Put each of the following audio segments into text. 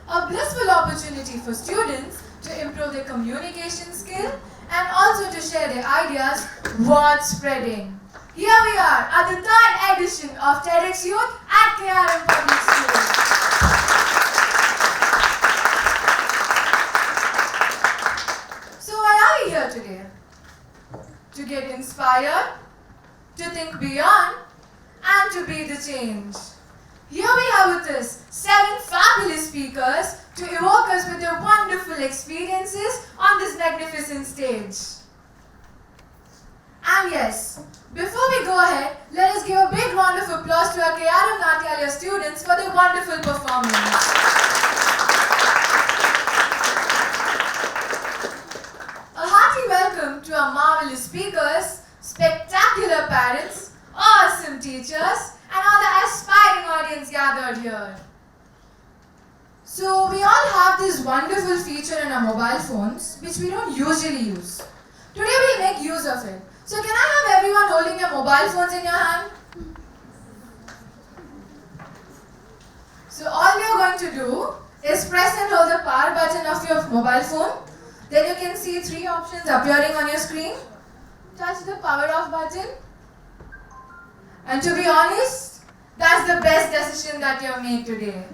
A blissful opportunity for students to improve their communication skill and also to share their ideas, word spreading. Here we are at the third edition of TEDxYouth at KRM Public School. So why are we here today? To get inspired, to think beyond, and to be the change. Here we have with us 7 fabulous speakers to evoke us with their wonderful experiences on this magnificent stage. And yes, before we go ahead, let us give a big round of applause to our KRM Natyalaya students for their wonderful performance. A hearty welcome to our marvelous speakers, spectacular parents, awesome teachers, and all the aspiring audience gathered here. So we all have this wonderful feature in our mobile phones which we don't usually use. Today we'll make use of it. So can I have everyone holding your mobile phones in your hand? So all we are going to do is press and hold the power button of your mobile phone. Then you can see 3 options appearing on your screen. Touch the power off button. And to be honest, that's the best decision that you have made today.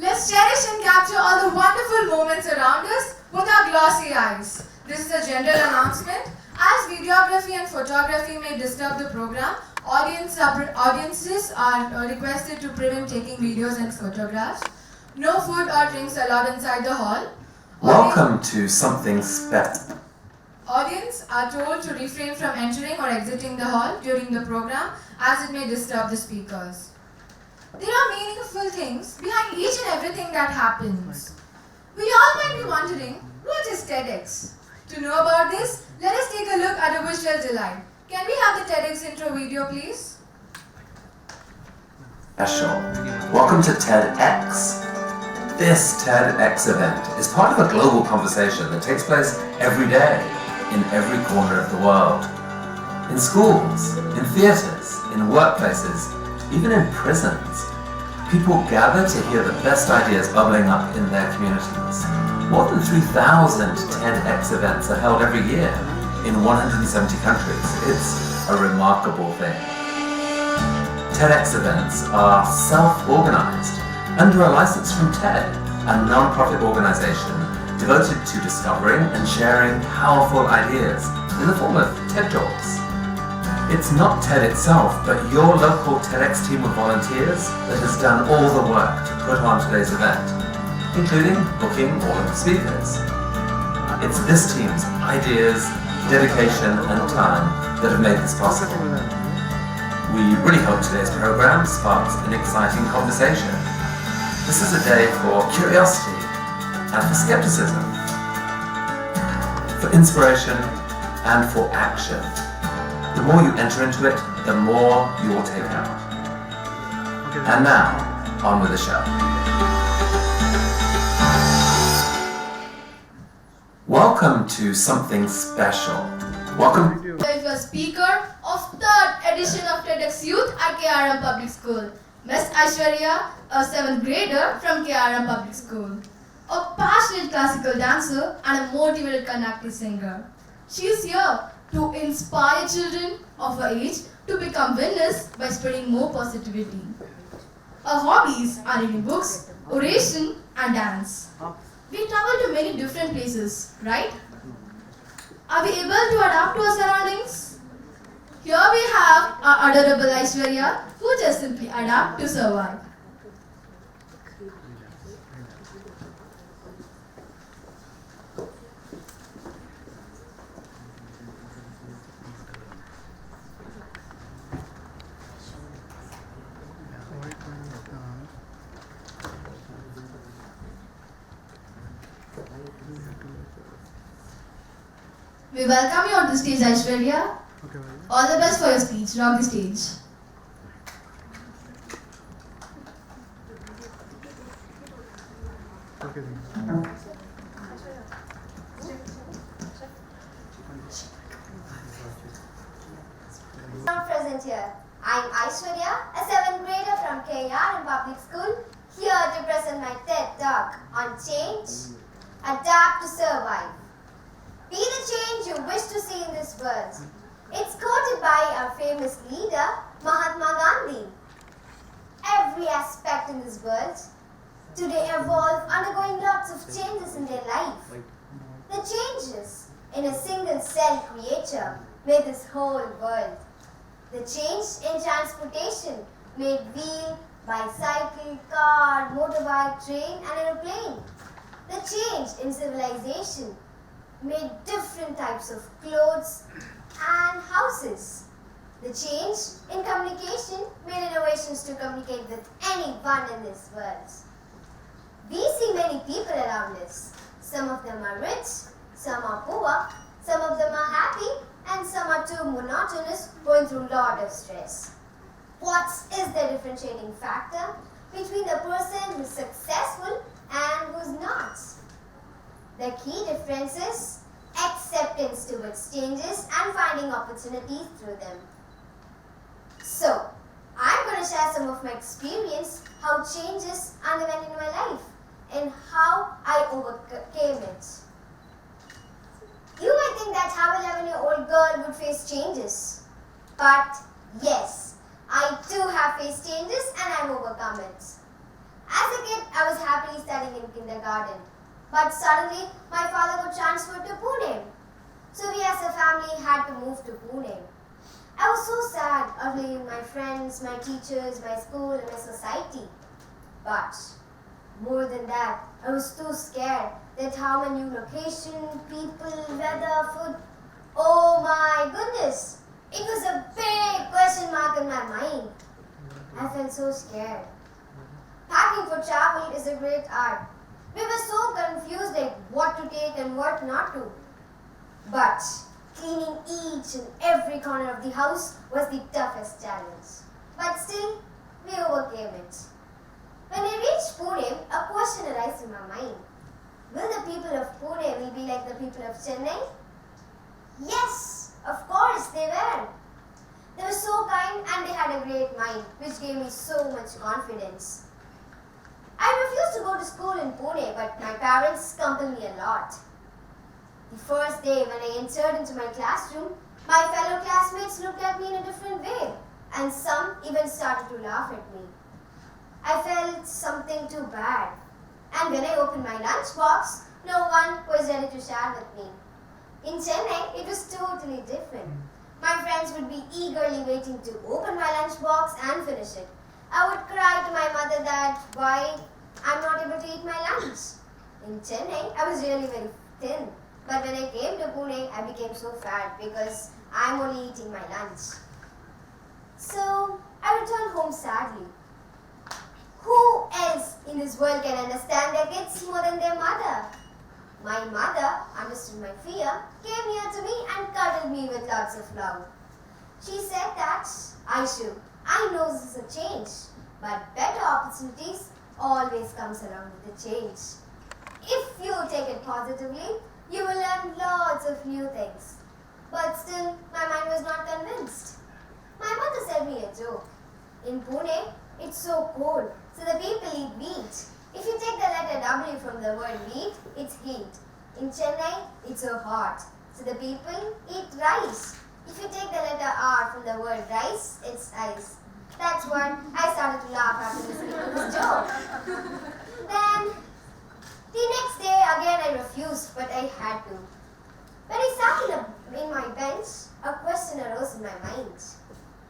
Let's cherish and capture all the wonderful moments around us with our glossy eyes. This is a general announcement. As videography and photography may disturb the program, audiences are requested to prevent taking videos and photographs. No food or drinks allowed inside the hall. Welcome to Something Special. Audience are told to refrain from entering or exiting the hall during the program as it may disturb the speakers. There are meaningful things behind each and everything that happens. We all might be wondering, what is TEDx? To know about this, let us take a look at a visual delight. Can we have the TEDx intro video, please? Welcome to TEDx. This TEDx event is part of a global conversation that takes place every day in every corner of the world. In schools, in theatres, in workplaces, even in prisons, people gather to hear the best ideas bubbling up in their communities. More than 3,000 TEDx events are held every year in 170 countries. It's a remarkable thing. TEDx events are self-organized under a license from TED, a non-profit organization devoted to discovering and sharing powerful ideas in the form of TED Talks. It's not TED itself, but your local TEDx team of volunteers that has done all the work to put on today's event, including booking all of the speakers. It's this team's ideas, dedication, and time that have made this possible. We really hope today's program sparks an exciting conversation. This is a day for curiosity and for skepticism, for inspiration and for action. The more you enter into it, the more you will take out. And now, on with the show. Welcome to Something Special. Welcome. Is the speaker of 3rd edition of TEDxYouth at KRM Public School, Miss Aishwarya, a 7th grader from KRM Public School, a passionate classical dancer and a motivated Carnatic singer. She is here to inspire children of her age to become winners by spreading more positivity. Her hobbies are reading books, oration and dance. We travel to many different places, right? Are we able to adapt to our surroundings? Here we have our adorable Aishwarya, who just simply adapt to survive. We welcome you on the stage, Aishwarya. All the best for your speech. Rock the stage. I'm present here. I'm Aishwarya, a 7th grader from KRMPublicschool, School, here to present my TED Talk on change, adapt to survive. Be the change you wish to see in this world. It's quoted by our famous leader, Mahatma Gandhi. Every aspect in this world today evolve, undergoing lots of changes in their life. The changes in a single cell creature made this whole world. The change in transportation made wheel, bicycle, car, motorbike, train and aeroplane. The change in civilization made different types of clothes and houses. The change in communication made innovations to communicate with anyone in this world. We see many people around us. Some of them are rich, some are poor, some of them are happy, and some are too monotonous, going through a lot of stress. What is the differentiating factor between the person who's successful and who's not? The key difference is acceptance towards changes and finding opportunities through them. So, I'm going to share some of my experience, how changes underwent in my life and how I overcame it. You might think that how an 11-year-old girl would face changes. But yes, I too have faced changes and I've overcome it. As As a kid, I was happily studying in kindergarten. But suddenly, my father got transferred to Pune. So we as a family had to move to Pune. I was so sad of leaving my friends, my teachers, my school and my society. But more than that, I was too scared that how my new location, people, weather, food, oh my goodness, it was a big question mark in my mind. I felt so scared. Packing for travel is a great art. We were so confused like what to take and what not to. But cleaning each and every corner of the house was the toughest challenge. But still, we overcame it. When I reached Pune, a question arose in my mind. Will the people of Pune will be like the people of Chennai? Yes, of course they were. They were so kind and they had a great mind, which gave me so much confidence. I refused to go to school in Pune, but my parents compelled me a lot. The first day when I entered into my classroom, my fellow classmates looked at me in a different way, and some even started to laugh at me. I felt something too bad, and when I opened my lunchbox, no one was ready to share with me. In Chennai, it was totally different. My friends would be eagerly waiting to open my lunchbox and finish it. I would cry to my mother that why I'm not able to eat my lunch. In Chennai, I was really very thin. But when I came to Pune, I became so fat because I'm only eating my lunch. So, I returned home sadly. Who else in this world can understand their kids more than their mother? My mother understood my fear, came near to me and cuddled me with lots of love. She said that, Aishu, I know this is a change, but better opportunities always comes along with the change. If you take it positively, you will learn lots of new things. But still, my mind was not convinced. My mother said me a joke. In Pune, it's so cold, so the people eat wheat. If you take the letter W from the word wheat, it's heat. In Chennai, it's so hot, so the people eat rice. If you take the letter R from the word rice, it's ice. That's when I started to laugh after listening to this joke. Then, the next day again I refused, but I had to. When I sat in my bench, a question arose in my mind.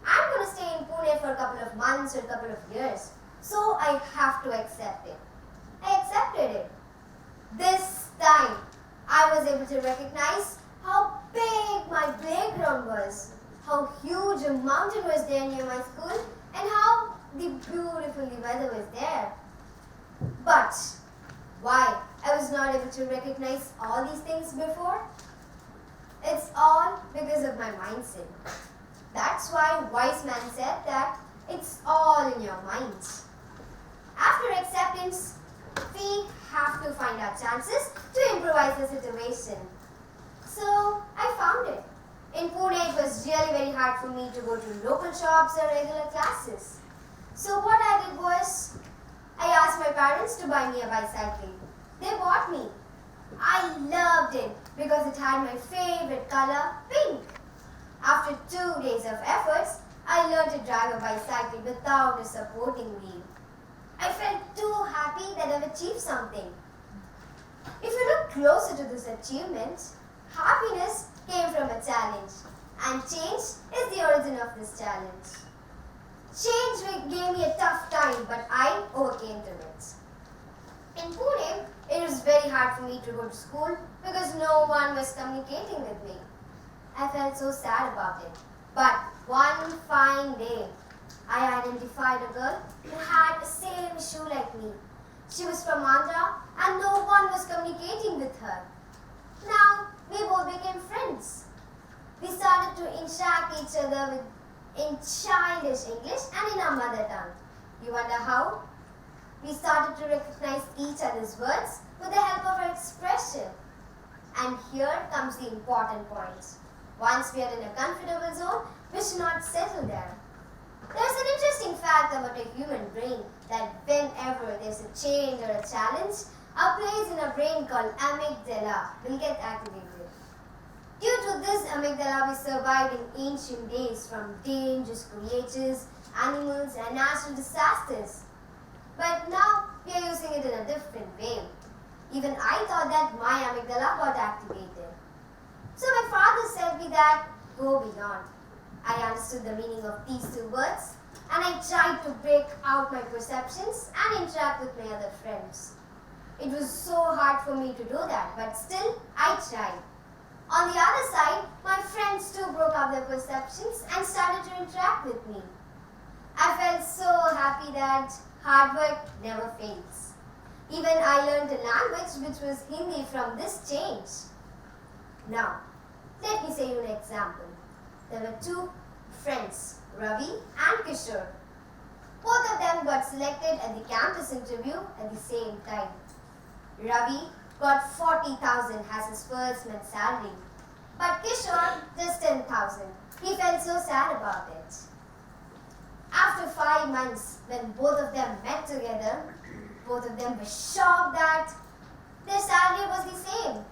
I'm going to stay in Pune for a couple of months or a couple of years, so I have to accept it. I accepted it. This time, I was able to recognize how big my playground was, how huge a mountain was there near my school, and how the beautiful weather was there. But why I was not able to recognize all these things before? It's all because of my mindset. That's why wise man said that it's all in your mind. After acceptance, we have to find our chances to improvise the situation. So I found it. In Pune, it was really very hard for me to go to local shops or regular classes. So what I did was, I asked my parents to buy me a bicycle. They bought me. I loved it because it had my favorite color, pink. After 2 days of efforts, I learned to drive a bicycle without a supporting wheel. I felt too happy that I've achieved something. If you look closer to this achievement, happiness came from a challenge, and change is the origin of this challenge. Change gave me a tough time, but I overcame to it. In Pune, it was very hard for me to go to school because no one was communicating with me. I felt so sad about it. But one fine day, I identified a girl who had the same issue like me. She was from Andhra and no one was communicating with her. Now, we both became friends. We started to interact each other in childish English and in our mother tongue. You wonder how? We started to recognize each other's words with the help of our expression. And here comes the important point. Once we are in a comfortable zone, we should not settle there. There's an interesting fact about a human brain that whenever there's a change or a challenge, a place in our brain called amygdala will get activated. Due to this amygdala, we survived in ancient days from dangerous creatures, animals, and natural disasters. But now we are using it in a different way. Even I thought that my amygdala got activated. So my father said me that, go beyond. I understood the meaning of these two words and I tried to break out my perceptions and interact with my other friends. It was so hard for me to do that, but still I tried. On the other side, my friends too broke up their perceptions and started to interact with me. I felt so happy that hard work never fails. Even I learned a language which was Hindi from this change. Now, let me say you an example. There were two friends, Ravi and Kishore. Both of them got selected at the campus interview at the same time. Ravi got 40,000 as his first month's salary, but Kishore just 10,000. He felt so sad about it. After 5 months, when both of them met together, both of them were shocked that their salary was the same.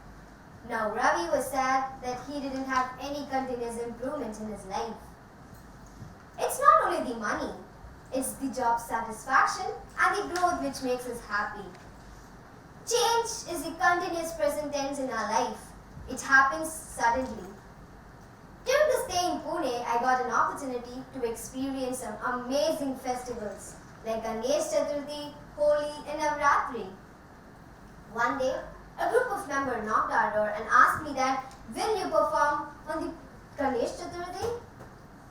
Now Ravi was sad that he didn't have any continuous improvement in his life. It's not only the money, it's the job satisfaction and the growth which makes us happy. Change is the continuous present tense in our life. It happens suddenly. During the stay in Pune, I got an opportunity to experience some amazing festivals like Ganesh Chaturthi, Holi and Navratri. One day, a group of members knocked our door and asked me that, will you perform on the Ganesh Chaturthi?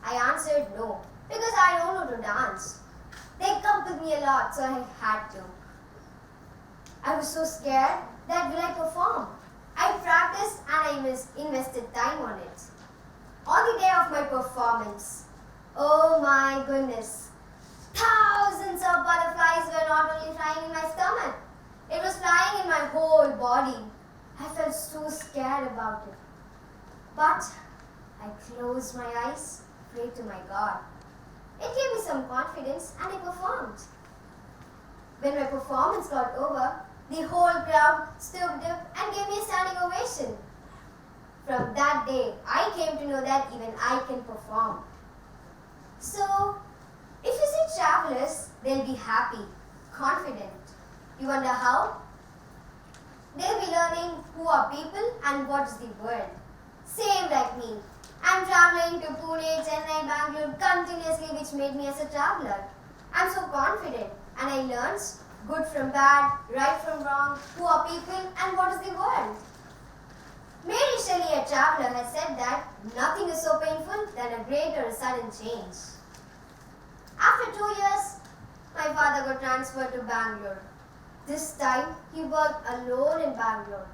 I answered no, because I don't know to dance. They compelled me a lot, so I had to. I was so scared that will I perform? I practiced and I invested time on it. On the day of my performance, oh my goodness, thousands of butterflies were not only flying in my stomach, it was flying in my whole body. I felt so scared about it. But I closed my eyes, prayed to my God. It gave me some confidence and I performed. When my performance got over, the whole crowd stood up and gave me a standing ovation. From that day, I came to know that even I can perform. So, if you see travelers, they'll be happy, confident. You wonder how? They'll be learning who are people and what is the world. Same like me. I'm traveling to Pune, Chennai, Bangalore continuously, which made me as a traveler. I'm so confident and I learned good from bad, right from wrong, who are people and what is the world. Mary Shelley, a traveler, has said that nothing is so painful than a great or a sudden change. After 2 years, my father got transferred to Bangalore. This time, he worked alone in Bangalore.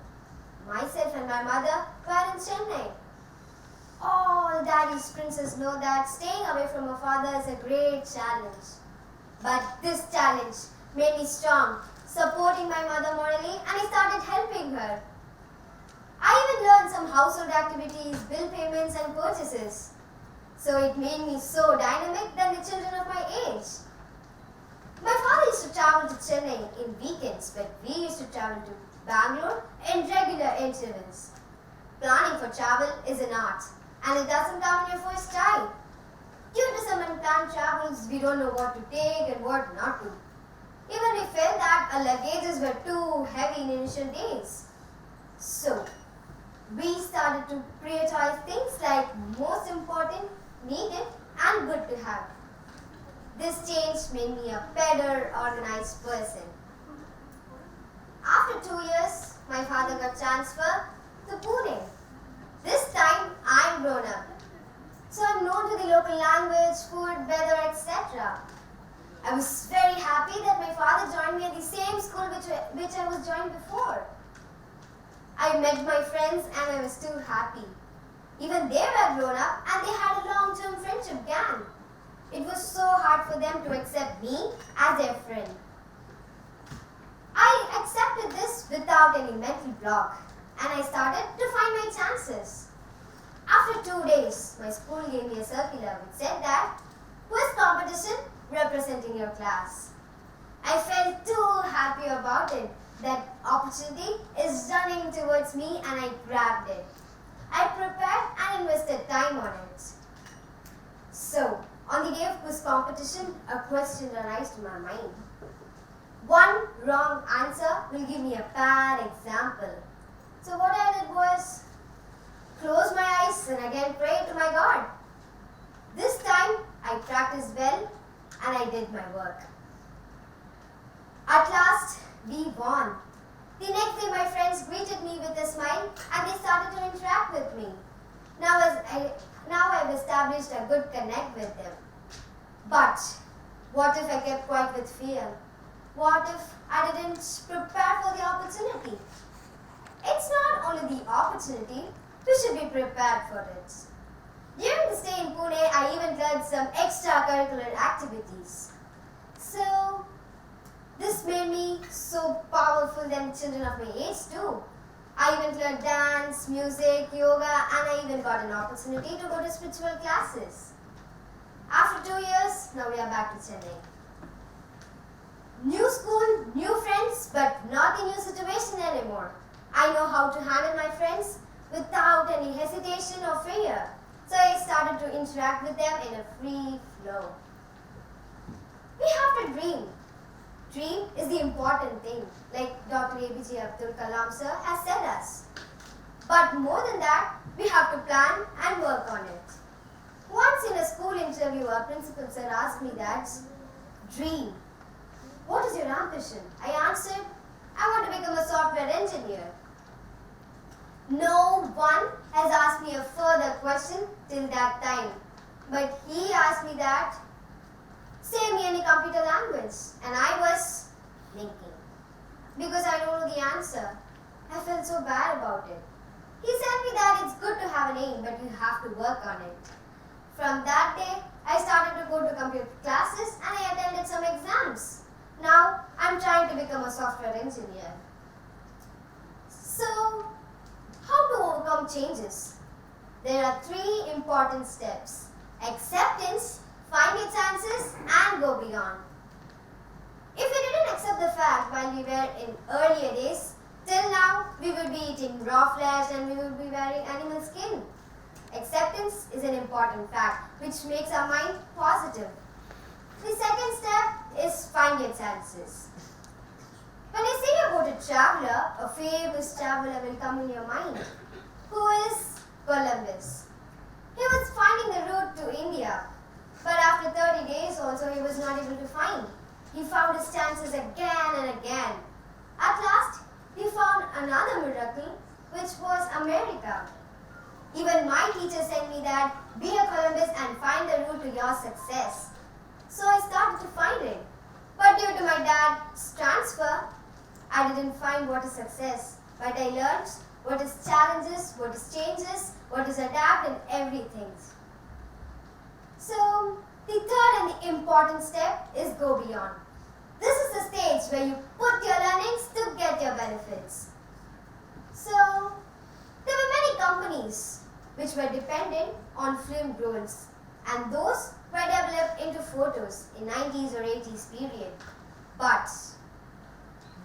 Myself and my mother were in Chennai. All daddy's princes know that staying away from a father is a great challenge. But this challenge made me strong, supporting my mother morally, and I started helping her. I even learned some household activities, bill payments and purchases. So it made me so dynamic than the children of my age. My father used to travel to Chennai in weekends, but we used to travel to Bangalore in regular intervals. Planning for travel is an art, and it doesn't come in your first try. Due to some unplanned travels, we don't know what to take and what not to. Even we felt that our luggages were too heavy in initial days. So, we started to prioritize things like most important, needed and good to have. This change made me a better organized person. After 2 years, my father got transferred to Pune. This time, I'm grown up. So I'm known to the local language, food, weather, etc. I was very happy that my father joined me at the same school which I was joined before. I met my friends and I was too happy. Even they were grown up and they had a long-term friendship gang. It was so hard for them to accept me as their friend. I accepted this without any mental block and I started to find my chances. After 2 days, my school gave me a circular which said that quiz competition representing your class. I felt too happy about it. That opportunity is running towards me and I grabbed it. I prepared and invested time on it. So, on the day of quiz competition, a question arose to my mind. One wrong answer will give me a bad example. So what I did was close my eyes and again pray to my God. This time I practiced well and I did my work. At last, we won. The next day my friends greeted me with a smile and they started to interact with me. Now I've established a good connect with them. But what if I kept quiet with fear? What if I didn't prepare for the opportunity? It's not only the opportunity, we should be prepared for it. During the stay in Pune, I even learned some extracurricular activities. So, this made me so powerful than children of my age too. I even learned dance, music, yoga, and I even got an opportunity to go to spiritual classes. After 2 years, now we are back to Chennai. New school, new friends, but not the new situation anymore. I know how to handle my friends without any hesitation or fear. So I started to interact with them in a free flow. We have to dream. Dream is the important thing, like Dr. APJ Abdul Kalam sir has said us. But more than that, we have to plan and work on it. Once in a school interview, our principal sir asked me that, dream. What is your ambition? I answered, I want to become a software engineer. No one has asked me a further question till that time. But he asked me that, say me any computer language. And I was thinking. Because I don't know the answer. I felt so bad about it. He said me that it's good to have an aim, but you have to work on it. From that day, I started to go to computer classes and I attended some exams. Now, I'm trying to become a software engineer. So, how to overcome changes? There are 3 important steps. Acceptance, find your chances, and go beyond. If we didn't accept the fact while we were in earlier days, till now we would be eating raw flesh and we would be wearing animal skin. Acceptance is an important fact which makes our mind positive. The second step is find your chances. When I say about a traveler, a famous traveler will come in your mind. Who is Columbus? He was finding the route to India. But after 30 days also he was not able to find. He found his chances again and again. At last, he found another miracle, which was America. Even my teacher said me that be a Columbus and find the route to your success. So I started to find it. But due to my dad's transfer, I didn't find what is success. But I learned what is challenges, what is changes, what is adapt and everything. So the third and the important step is go beyond. This is the stage where you put your learnings to get your benefits. So there were many companies which were dependent on film rolls, and those were developed into photos in 90s or 80s period. But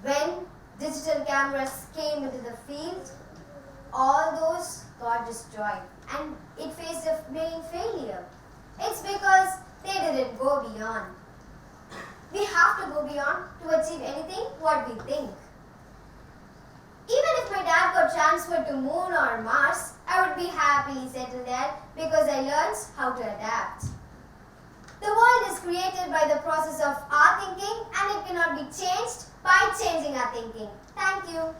when digital cameras came into the field, all those got destroyed and it faced a main failure. It's because they didn't go beyond. We have to go beyond to achieve anything what we think. Even if my dad got transferred to Moon or Mars, I would be happily settled there because I learned how to adapt. The world is created by the process of our thinking and it cannot be changed by changing our thinking. Thank you.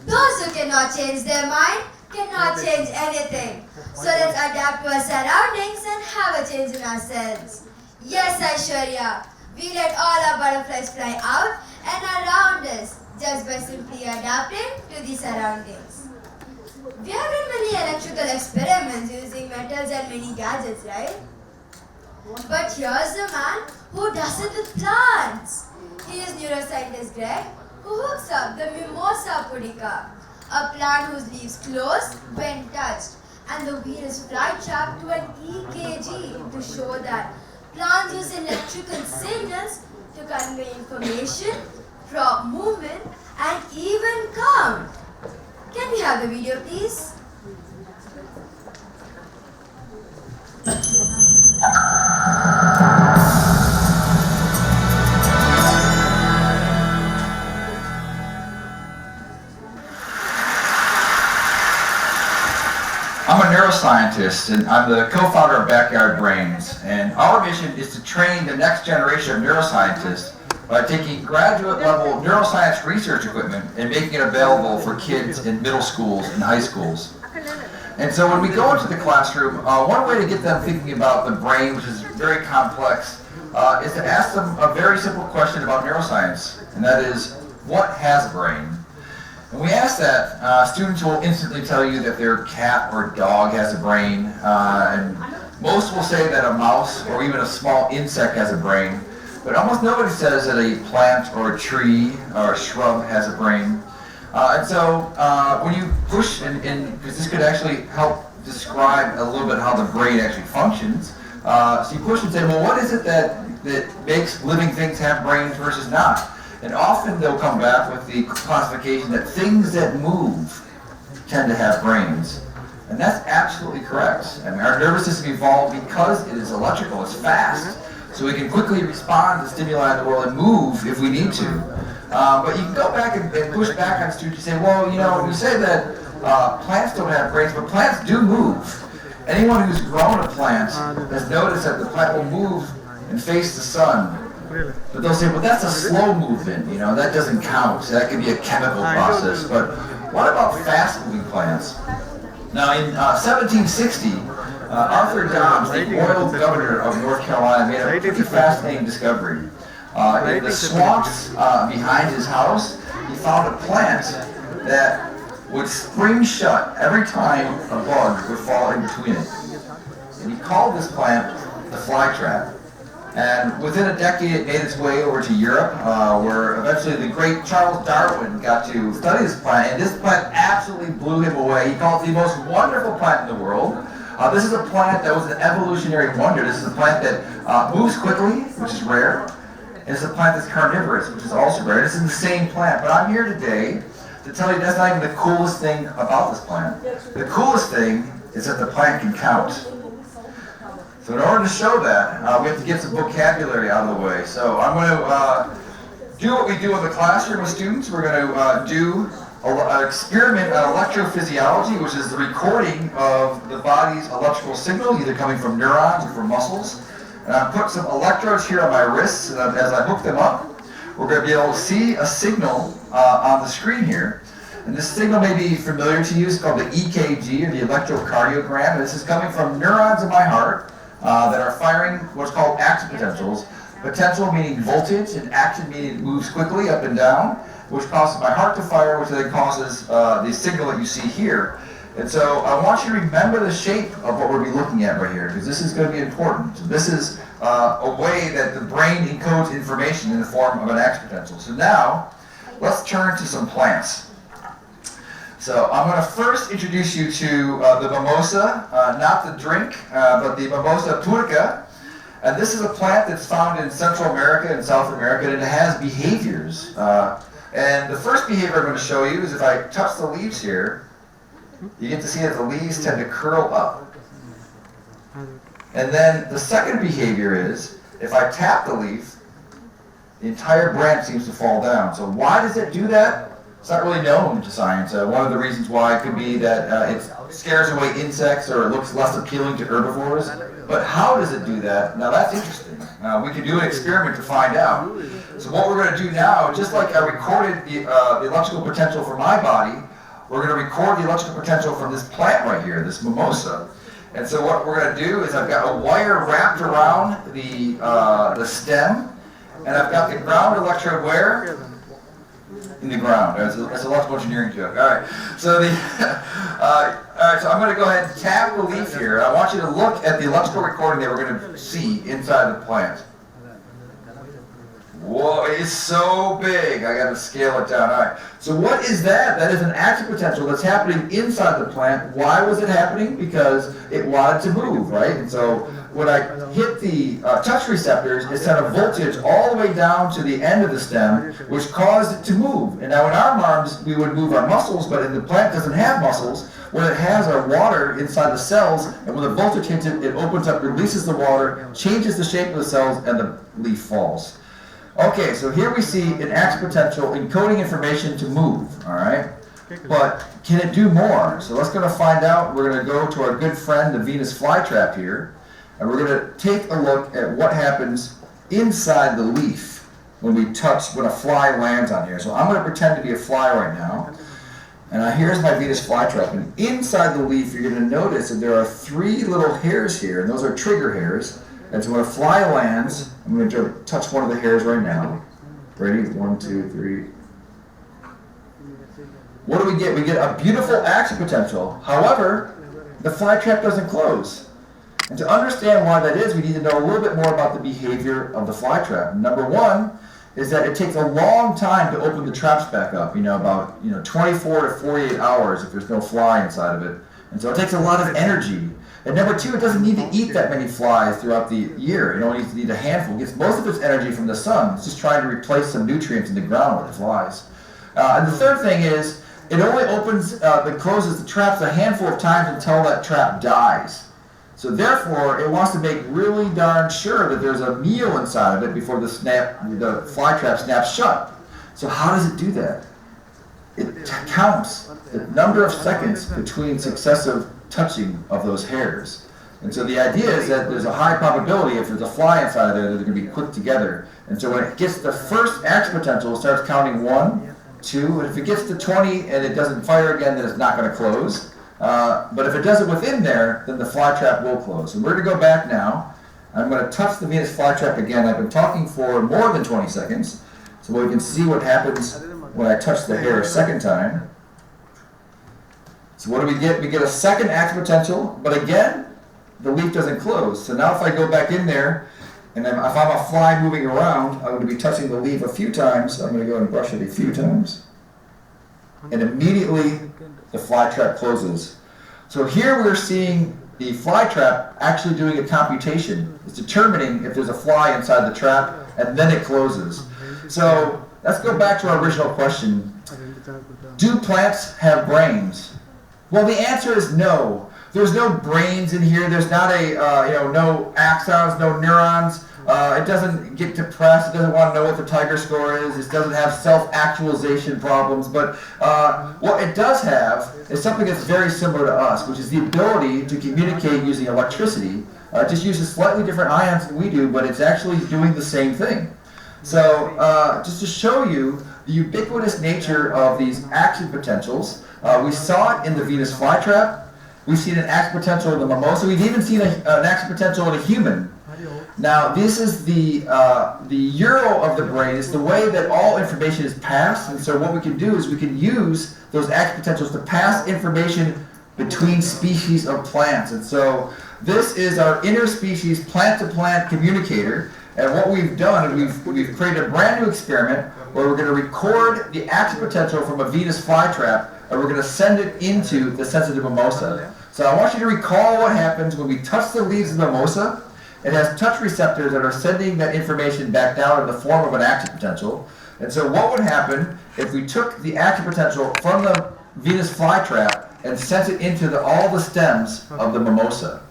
Those who cannot change their mind cannot change anything. So let's adapt to our surroundings and have a change in ourselves. Yes, Aishwarya, we let all our butterflies fly out and around us just by simply adapting to the surroundings. We have done many electrical experiments using metals and many gadgets, right? But here's a man who does it with plants. He is neuroscientist Greg, who hooks up the Mimosa pudica, a plant whose leaves close when touched, and the weed is fly trapped to an EKG to show that Plants use electrical signals to convey information, drop movement, and even calm. Can we have the video, please? I'm a neuroscientist, and I'm the co-founder of Backyard Brains, and our mission is to train the next generation of neuroscientists by taking graduate-level neuroscience research equipment and making it available for kids in middle schools and high schools. And so when we go into the classroom, one way to get them thinking about the brain, which is very complex, is to ask them a very simple question about neuroscience, and that is, what has a brain? When we ask that, students will instantly tell you that their cat or dog has a brain, and most will say that a mouse or even a small insect has a brain, but almost nobody says that a plant or a tree or a shrub has a brain. And so when you push, because this could actually help describe a little bit how the brain actually functions, so you push and say, well, what is it that makes living things have brains versus not? And often they'll come back with the classification that things that move tend to have brains. And that's absolutely correct. I mean, our nervous system evolved because it is electrical, it's fast, so we can quickly respond to stimuli in the world and move if we need to. But you can go back and push back on students and say, well, you know, you say that plants don't have brains, but plants do move. Anyone who's grown a plant has noticed that the plant will move and face the sun. But they'll say, well, that's a slow movement, you know, that doesn't count. That could be a chemical process. But what about fast-moving plants? Now, in 1760, Arthur Dobbs, the royal governor of North Carolina, made a pretty fascinating discovery. In the swamps behind his house, he found a plant that would spring shut every time a bug would fall in between it. And he called this plant the flytrap. And within a decade, it made its way over to Europe, where eventually the great Charles Darwin got to study this plant, and this plant absolutely blew him away. He called it the most wonderful plant in the world. This is a plant that was an evolutionary wonder. This is a plant that moves quickly, which is rare, and it's a plant that's carnivorous, which is also rare. This is the same plant, but I'm here today to tell you that's not even the coolest thing about this plant. The coolest thing is that the plant can count. So in order to show that, we have to get some vocabulary out of the way. So I'm going to do what we do in the classroom with students. We're going to do an experiment on electrophysiology, which is the recording of the body's electrical signal, either coming from neurons or from muscles. And I've put some electrodes here on my wrists, and as I hook them up, we're going to be able to see a signal on the screen here. And this signal may be familiar to you. It's called the EKG, or the electrocardiogram. And this is coming from neurons in my heart that are firing what's called action potentials. Potential meaning voltage, and action meaning it moves quickly up and down, which causes my heart to fire, which then causes the signal that you see here. And so I want you to remember the shape of what we'll be looking at right here, because this is going to be important. This is a way that the brain encodes information in the form of an action potential. So now, let's turn to some plants. So I'm going to first introduce you to the mimosa, not the drink, but the Mimosa turca. And this is a plant that's found in Central America and South America, and it has behaviors. And the first behavior I'm going to show you is if I touch the leaves here, you get to see that the leaves tend to curl up. And then the second behavior is, if I tap the leaf, the entire branch seems to fall down. So why does it do that? It's not really known to science. One of the reasons why it could be that it scares away insects or it looks less appealing to herbivores. But how does it do that? Now that's interesting. We can do an experiment to find out. So what we're going to do now, just like I recorded the electrical potential for my body, we're going to record the electrical potential from this plant right here, this mimosa. And so what we're going to do is I've got a wire wrapped around the stem, and I've got the ground electrode where? In the ground. That's an electrical engineering joke. All right. So all right. So I'm going to go ahead and tap the leaf here. I want you to look at the electrical recording that we're going to see inside the plant. Whoa, it's so big. I got to scale it down. All right. So what is that? That is an action potential that's happening inside the plant. Why was it happening? Because it wanted to move, right? And so when I hit the touch receptors, it sent a voltage all the way down to the end of the stem, which caused it to move. And now in our arms, we would move our muscles, but the plant doesn't have muscles. What it has are water inside the cells, and when the voltage hits it, it opens up, releases the water, changes the shape of the cells, and the leaf falls. Okay, so here we see an axe potential encoding information to move, all right? But can it do more? So let's go to find out. We're going to go to our good friend, the Venus flytrap here, and we're going to take a look at what happens inside the leaf when a fly lands on here. So I'm going to pretend to be a fly right now. And here's my Venus flytrap. And inside the leaf, you're going to notice that there are 3 little hairs here, and those are trigger hairs. And so when a fly lands, I'm going to touch one of the hairs right now. Ready? 1, 2, 3. What do we get? We get a beautiful action potential. However, the fly trap doesn't close. And to understand why that is, we need to know a little bit more about the behavior of the fly trap. Number 1 is that it takes a long time to open the traps back up, about 24 to 48 hours if there's no fly inside of it. And so it takes a lot of energy. And number 2, it doesn't need to eat that many flies throughout the year. It only needs to eat a handful. It gets most of its energy from the sun. It's just trying to replace some nutrients in the ground with the flies. And the third thing is, it only closes the traps a handful of times until that trap dies. So therefore, it wants to make really darn sure that there's a meal inside of it before the fly trap snaps shut. So how does it do that? It counts the number of seconds between successive touching of those hairs. And so the idea is that there's a high probability if there's a fly inside of there that they're going to be clicked together. And so when it gets the first action potential, it starts counting 1, 2, and if it gets to 20 and it doesn't fire again, then it's not going to close. But if it does it within there, then the fly trap will close. So we're going to go back now. I'm going to touch the Venus flytrap again. I've been talking for more than 20 seconds. So we can see what happens when I touch the hair a second time. So what do we get? We get a second action potential, but again, the leaf doesn't close. So now if I go back in there, and if I'm a fly moving around, I'm going to be touching the leaf a few times. I'm going to go and brush it a few times. And immediately, the fly trap closes. So here we're seeing the fly trap actually doing a computation. It's determining if there's a fly inside the trap, and then it closes. So let's go back to our original question. Do plants have brains? Well, the answer is no. There's no brains in here. There's not no axons, no neurons. It doesn't get depressed. It doesn't want to know what the Tiger score is. It doesn't have self-actualization problems. But what it does have is something that's very similar to us, which is the ability to communicate using electricity. It just uses slightly different ions than we do, but it's actually doing the same thing. So just to show you the ubiquitous nature of these action potentials, we saw it in the Venus flytrap. We've seen an action potential in the mimosa. We've even seen an action potential in a human. Now, this is the euro of the brain. It's the way that all information is passed. And so what we can do is we can use those action potentials to pass information between species of plants. And so this is our interspecies plant-to-plant communicator. And what we've done is we've created a brand new experiment where we're going to record the action potential from a Venus flytrap, and we're going to send it into the sensitive mimosa. So I want you to recall what happens when we touch the leaves of the mimosa. It has touch receptors that are sending that information back down in the form of an action potential. And so what would happen if we took the action potential from the Venus flytrap and sent it into all the stems of the mimosa?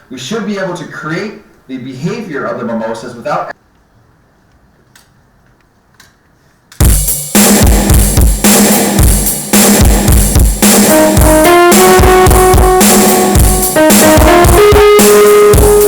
We should be able to create the behavior of the mimosas without We need to wake up. We need to go back.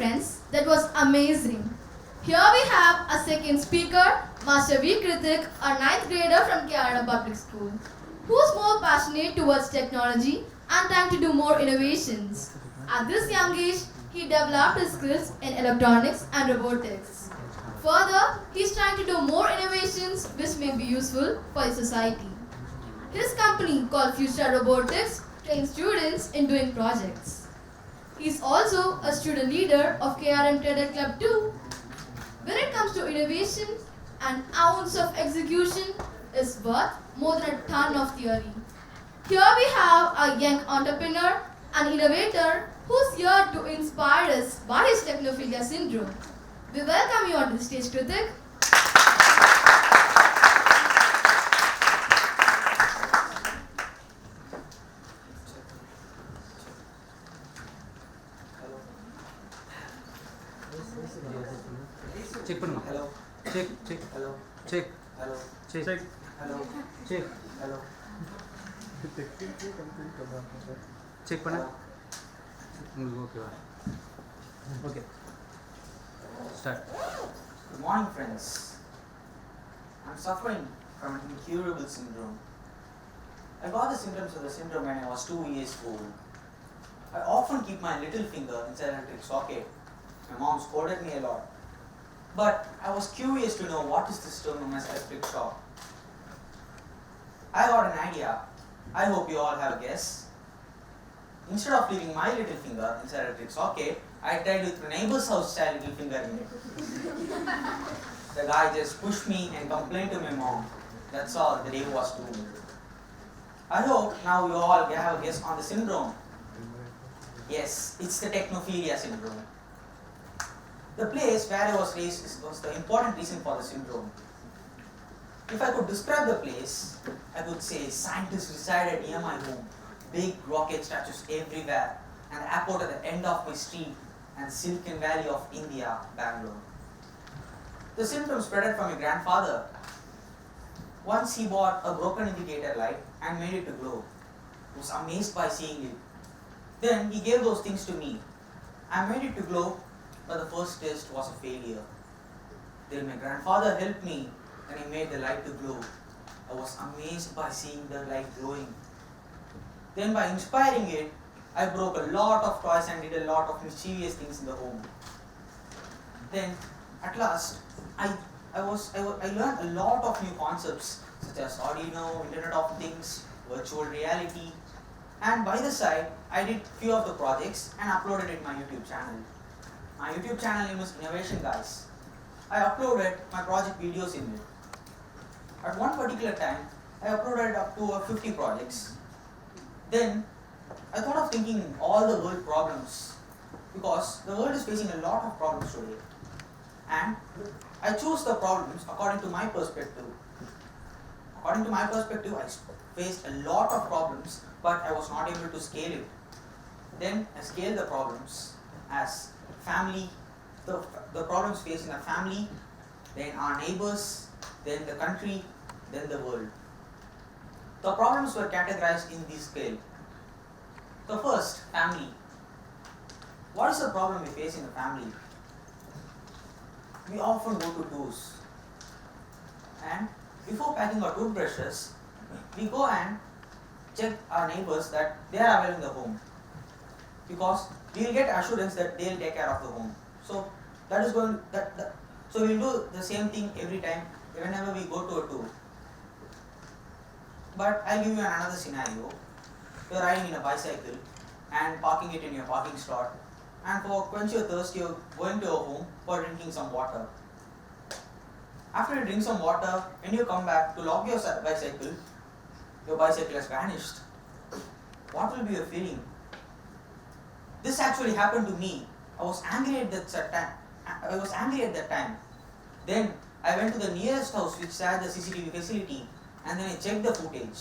friends. That was amazing. Here we have a second speaker, Master V. Kritik, a 9th grader from KRM Public School, who's more passionate towards technology and trying to do more innovations. At this young age, he developed his skills in electronics and robotics. Further, he's trying to do more innovations which may be useful for his society. His company called Future Robotics trains students in doing projects. He's also a student leader of KRM Trader Club too. When it comes to innovation, an ounce of execution is worth more than a ton of theory. Here we have a young entrepreneur and innovator who's here to inspire us by his technophilia syndrome. We welcome you onto the stage, Kritik. Check பண்ணுங்க. Hello. Check, check. Hello. Check. Hello. Check. Check. Hello. Check. Hello. Check பண்ணு. உங்களுக்கு ஓகேவா? Okay. Start. Good morning, friends. I'm suffering from an incurable syndrome. I got the symptoms of the syndrome when I was 2 years old. I often keep my little finger inside an electric socket. My mom scolded me a lot. But I was curious to know what is this term known as electric shock. I got an idea. I hope you all have a guess. Instead of leaving my little finger inside an electric socket, I tried with my neighbor's house child little finger in it. The guy just pushed me and complained to my mom. That's all, the day was doomed. I hope now you all have a guess on the syndrome. Yes, it's the technophilia syndrome. The place where I was raised was the important reason for the syndrome. If I could describe the place, I could say scientists resided near my home, big rocket statues everywhere, an airport at the end of my street, and Silicon Valley of India, Bangalore. The symptoms spread from my grandfather. Once he bought a broken indicator light and made it to glow. I was amazed by seeing it. Then he gave those things to me. I made it to glow, but the first test was a failure. Then my grandfather helped me and he made the light to glow. I was amazed by seeing the light glowing. Then by inspiring it, I broke a lot of toys and did a lot of mischievous things in the home. Then at last, I learned a lot of new concepts such as Arduino, Internet of Things, virtual reality, and by the side, I did few of the projects and uploaded it in my YouTube channel. My YouTube channel name is Innovation Guys. I uploaded my project videos in it. At one particular time, I uploaded up to 50 projects. Then, I thought of thinking all the world problems because the world is facing a lot of problems today. And I chose the problems according to my perspective. According to my perspective, I faced a lot of problems, but I was not able to scale it. Then I scaled the problems as family, the problems facing the family, then our neighbors, then the country, then the world. The problems were categorized in this scale. The first, family. What is the problem we face in the family? We often go to tours. And before packing our toothbrushes, we go and check our neighbors that they are available in the home. Because we will get assurance that they will take care of the home. So that is going so we will do the same thing every time whenever we go to a tour. But I'll give you another scenario. You're riding in a bicycle and parking it in your parking slot, and for quench your thirst you're going to a home for drinking some water. After you drink some water, when you come back to lock your bicycle has vanished. What will be your feeling? This actually happened to me. I was angry at that time. Then I went to the nearest house which had the CCTV facility, and then I checked the footage.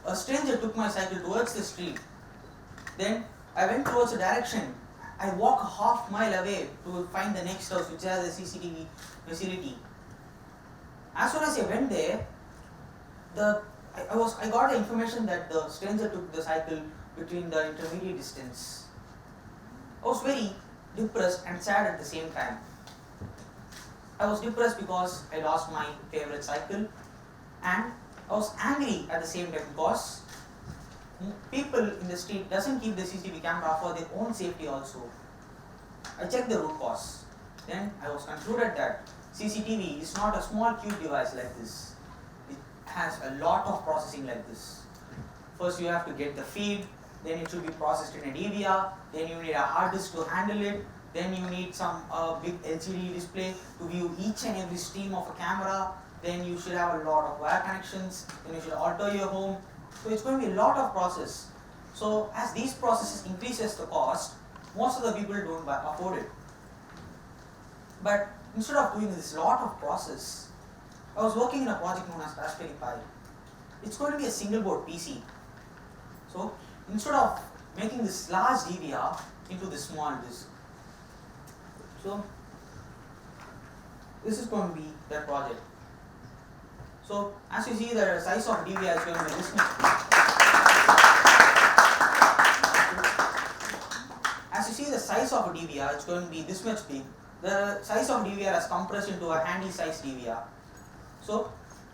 A stranger took my cycle towards the street. Then I went towards the direction. I walked a half mile away to find the next house which has the CCTV facility. As soon as I went there, I got the information that the stranger took the cycle between the intermediate distance. I was very depressed and sad at the same time. I was depressed because I lost my favorite cycle, and I was angry at the same time because people in the street doesn't keep the CCTV camera for their own safety also. I checked the root cause. Then I was concluded that CCTV is not a small cute device like this. It has a lot of processing like this. First you have to get the feed, then it should be processed in a DVR, then you need a hard disk to handle it, then you need some big LCD display to view each and every stream of a camera, then you should have a lot of wire connections, then you should alter your home. So it's going to be a lot of process. So as these processes increases the cost, most of the people don't afford it. But instead of doing this lot of process, I was working in a project known as Raspberry Pi. It's going to be a single board PC. So instead of making this large DVR into this small disk, so this is going to be that project. So as you see, the size of DVR is going to be this much. As you see the size of a DVR, it's going to be this much big. The size of DVR is compressed into a handy size DVR. So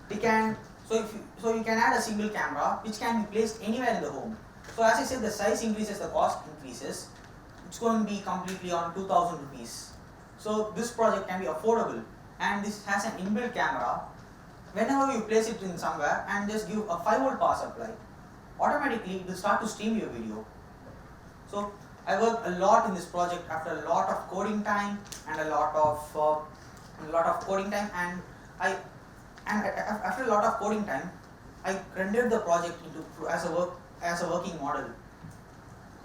you can add a single camera which can be placed anywhere in the home. So as I said, the size increases, the cost increases. It's going to be completely on 2,000 rupees. So this project can be affordable, and this has an inbuilt camera. Whenever you place it in somewhere and just give a 5-volt power supply, automatically it will start to stream your video. So I worked a lot in this project after a lot of coding time and after a lot of coding time, I rendered the project as a working model.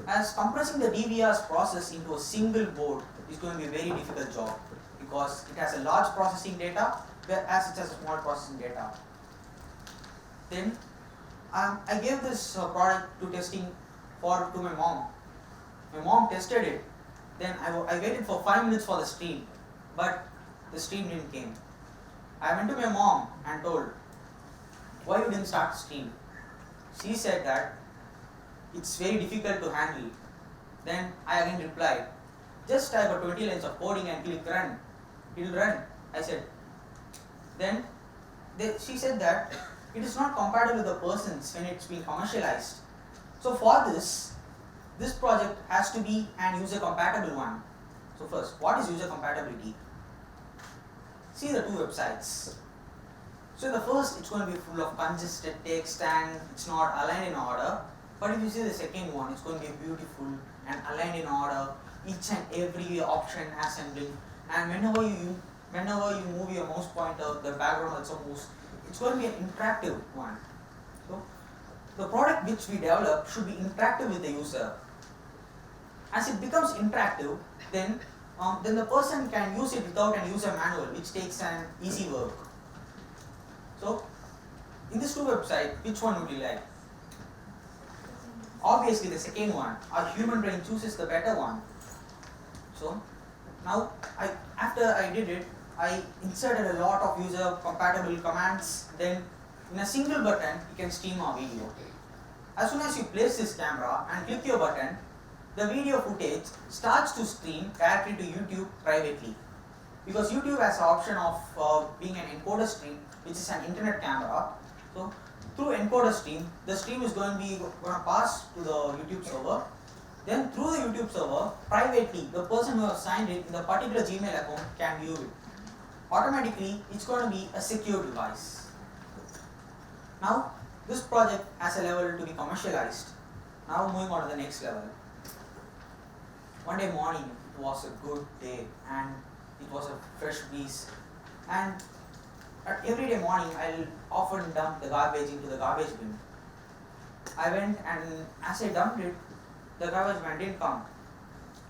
As compressing the DVR's process into a single board is going to be a very difficult job because it has a large processing data, whereas it has a small processing data. Then I gave this product to testing to my mom. My mom tested it. Then I waited for 5 minutes for the stream, but the stream didn't came. I went to my mom and told, why you didn't start the stream? She said that it's very difficult to handle. Then I again replied, just type a 20 lines of coding and click run. It will run, I said. Then she said that it is not compatible with the persons when it's being commercialized. So for this project has to be an user compatible one. So first, what is user compatibility? See the two websites. So in the first, it's going to be full of congested text and it's not aligned in order. But if you see the second one, it's going to be beautiful and aligned in order. Each and every option has something. And whenever you move your mouse pointer, the background also moves. It's going to be an interactive one. So the product which we develop should be interactive with the user. As it becomes interactive, then the person can use it without an user manual, which takes an easy work. So in these two websites, which one would you like? Obviously the second one. Our human brain chooses the better one. So now after I did it, I inserted a lot of user compatible commands. Then in a single button you can stream our video. As soon as you place this camera and click your button, the video footage starts to stream directly to YouTube privately. Because YouTube has the option of being an encoder stream, which is an internet camera. So through encoder stream, the stream is going to pass to the YouTube server. Then through the YouTube server, privately, the person who has signed it in the particular Gmail account can view it. Automatically, it's going to be a secure device. Now, this project has a level to be commercialized. Now moving on to the next level. One day morning, it was a good day and it was a fresh breeze. And every day morning, I'll often dump the garbage into the garbage bin. I went and as I dumped it, the garbage man didn't come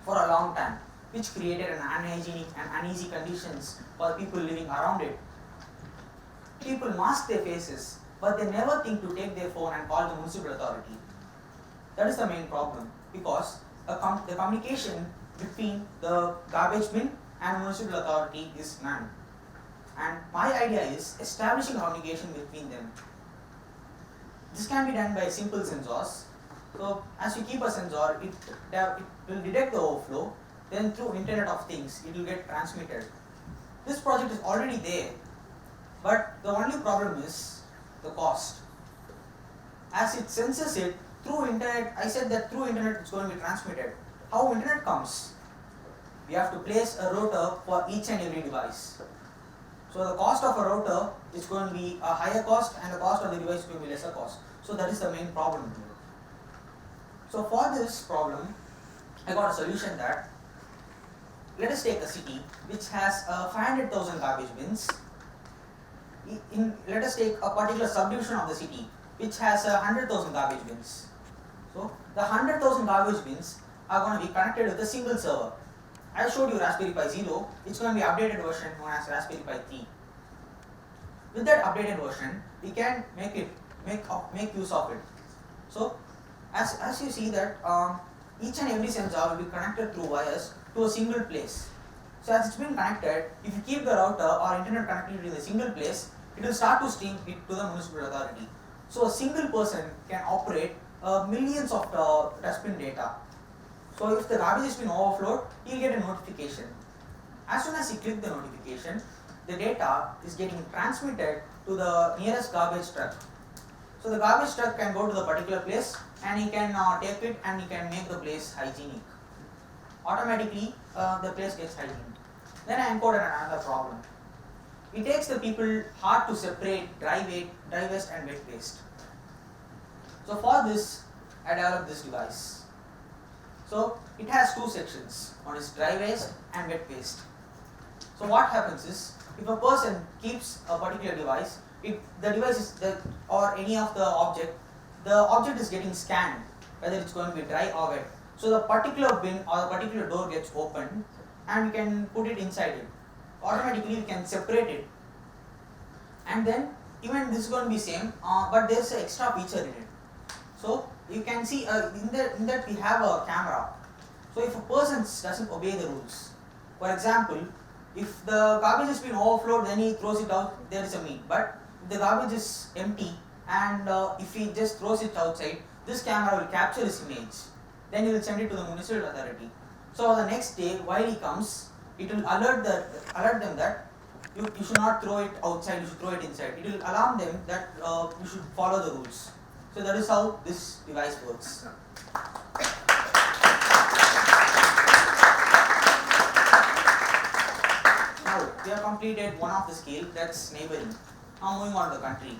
for a long time, which created an unhygienic and uneasy conditions for people living around it. People mask their faces, but they never think to take their phone and call the municipal authority. That is the main problem, because the communication between the garbage bin and municipal authority is none. And my idea is establishing communication between them. This can be done by simple sensors. So as you keep a sensor, it will detect the overflow then through Internet of Things it will get transmitted. This project is already there, but the only problem is the cost. As it senses it through internet, I said that through internet it's going to be transmitted. How internet comes? We have to place a router for each and every device. So the cost of a router is going to be a higher cost and the cost of the device is going to be lesser cost. So that is the main problem here. So for this problem, I got a solution that, let us take a city which has 500,000 garbage bins. Let us take a particular subdivision of the city which has 100,000 garbage bins. So the 100,000 garbage bins are going to be connected with a single server. I showed you Raspberry Pi 0, it's going to be updated version known as Raspberry Pi 3. With that updated version, we can make use of it. So as you see that each and every sensor will be connected through wires to a single place. So as it's been connected, if you keep the router or internet connectivity in a single place, it will start to stream it to the municipal authority. So a single person can operate millions of dustbin data. So if the garbage has been overflowed, he will get a notification. As soon as he clicks the notification, the data is getting transmitted to the nearest garbage truck. So the garbage truck can go to the particular place and he can take it and he can make the place hygienic. Automatically the place gets hygienic. Then I encoded another problem. It takes the people hard to separate dry waste and wet waste. So for this, I developed this device. So it has two sections. One is dry waste and wet waste. So what happens is, if a person keeps a particular device, if the device is or any of the object is getting scanned, whether it's going to be dry or wet. So the particular bin or the particular door gets opened and we can put it inside it. Automatically we can separate it. And then even this is going to be same, but there's an extra feature in it. So you can see in that we have a camera. So if a person doesn't obey the rules, for example, if the garbage has been overflowed, then he throws it out, there is a mean. But if the garbage is empty and if he just throws it outside, this camera will capture his image. Then he will send it to the municipal authority. So the next day, while he comes, it will alert them that you should not throw it outside, you should throw it inside. It will alarm them that you should follow the rules. So that is how this device works. Now we have completed one of the scale, that's neighboring. Now moving on to the country.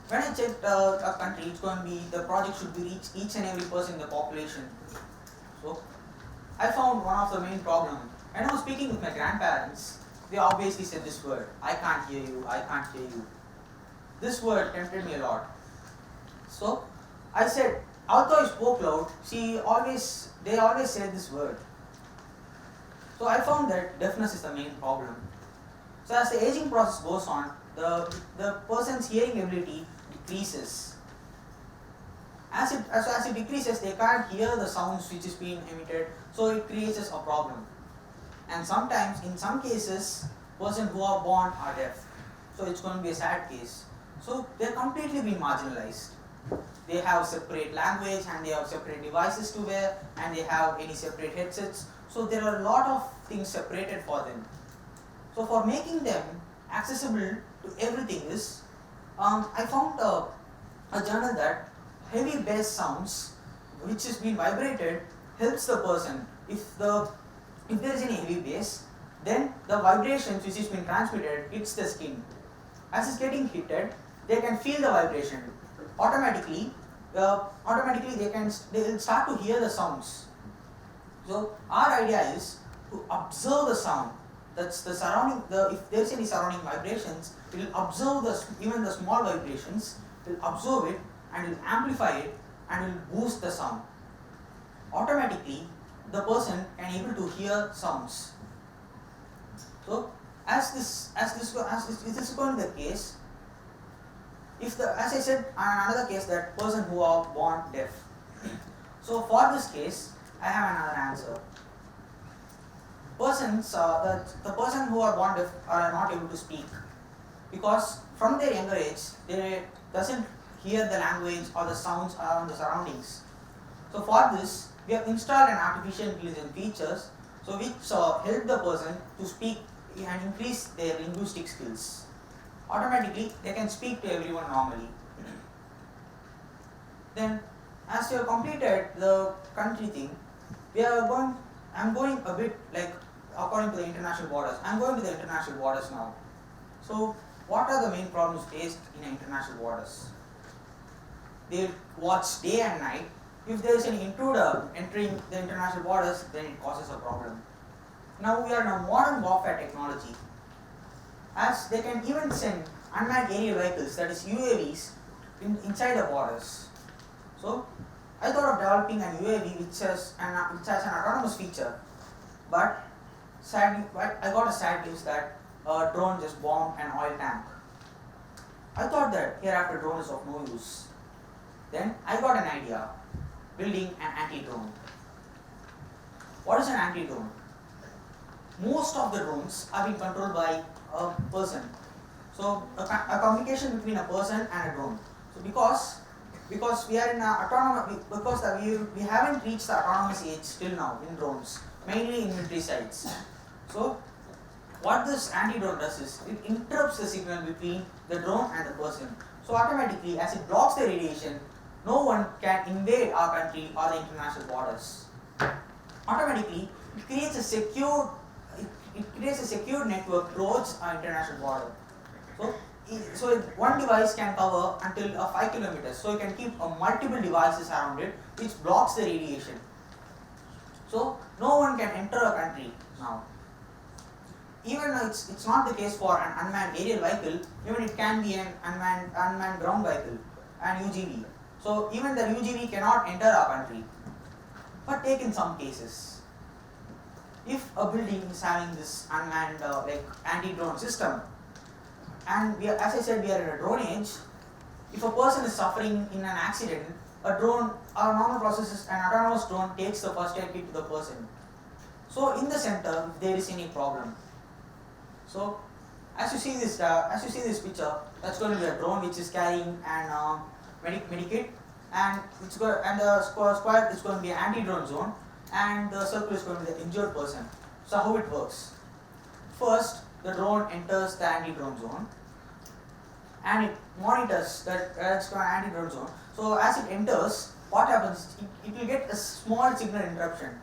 When I checked a country, it's going to be, the project should be reach each and every person in the population. So I found one of the main problems. When I was speaking with my grandparents, they obviously said this word, I can't hear you, I can't hear you. This word tempted me a lot. So I said, although I spoke loud, they always said this word. So I found that deafness is the main problem. So as the aging process goes on, the person's hearing ability decreases. As it decreases, they can't hear the sounds which is being emitted, so it creates a problem. And sometimes, in some cases, persons who are born are deaf. So it's going to be a sad case. So they're completely being marginalized. They have separate language and they have separate devices to wear and they have any separate headsets. So there are a lot of things separated for them. So for making them accessible to everything is, I found a journal that heavy bass sounds which is being vibrated helps the person. If there is any heavy bass, then the vibrations which is being transmitted hits the skin. As it's getting hit, they can feel the vibration. Automatically they will start to hear the sounds. So our idea is to observe the sound. That's the surrounding. If there is any surrounding vibrations, it will observe even the small vibrations. It will absorb it and will amplify it and will boost the sound. Automatically, the person can able to hear sounds. So as this is going to be the case, as I said, another case that person who are born deaf. So for this case, I have another answer. The person who are born deaf are not able to speak because from their younger age they doesn't hear the language or the sounds around the surroundings. So for this, we have installed an artificial intelligence features, so which help the person to speak and increase their linguistic skills. Automatically, they can speak to everyone normally. Then, as you have completed the country thing, I'm going a bit like according to the international borders. I'm going to the international borders now. So, what are the main problems faced in international borders? They watch day and night. If there is an intruder entering the international borders, then it causes a problem. Now we are in a modern warfare technology, as they can even send unmanned aerial vehicles, that is UAVs, inside the borders. So I thought of developing an UAV which has an autonomous feature, but sadly, I got a sad news that a drone just bombed an oil tank. I thought that hereafter drone is of no use. Then I got an idea, building an anti-drone. What is an anti-drone? Most of the drones are being controlled by a person. So a communication between a person and a drone. So because we are in we haven't reached the autonomous age till now in drones, mainly in military sites. So what this anti-drone does is it interrupts the signal between the drone and the person. So automatically, as it blocks the radiation, no one can invade our country or the international borders. Automatically, it creates a secure network towards our international border. So one device can cover until 5 kilometers. So you can keep multiple devices around it, which blocks the radiation. So no one can enter a country now. Even it's not the case for an unmanned aerial vehicle. Even it can be an unmanned ground vehicle, an UGV. So even the UGV cannot enter our country. But take in some cases, if a building is having this unmanned anti-drone system, and as I said, we are in a drone age. If a person is suffering in an accident, a normal process is an autonomous drone takes the first aid kit to the person. So in the center, if there is any problem, so as you see this picture, that's going to be a drone which is carrying an medikit, and the square is going to be an anti-drone zone, and the circle is going to be the injured person. So how it works? First, the drone enters the anti-drone zone, and it monitors that it's an anti-drone zone. So as it enters, what happens? It will get a small signal interruption.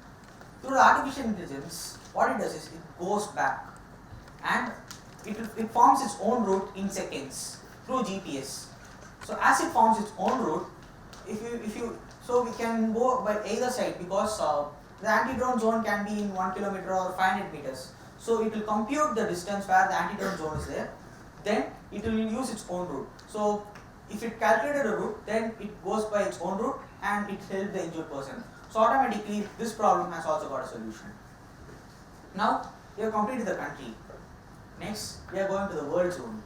Through the artificial intelligence, what it does is it goes back, and it forms its own route in seconds through GPS. So as it forms its own route, so we can go by either side, because the anti-drone zone can be in 1 kilometer or 500 meters. So it will compute the distance where the anti-drone zone is there. Then it will use its own route. So if it calculated a route, then it goes by its own route and it helps the injured person. So automatically this problem has also got a solution. Now we have completed the country. Next we are going to the world zone.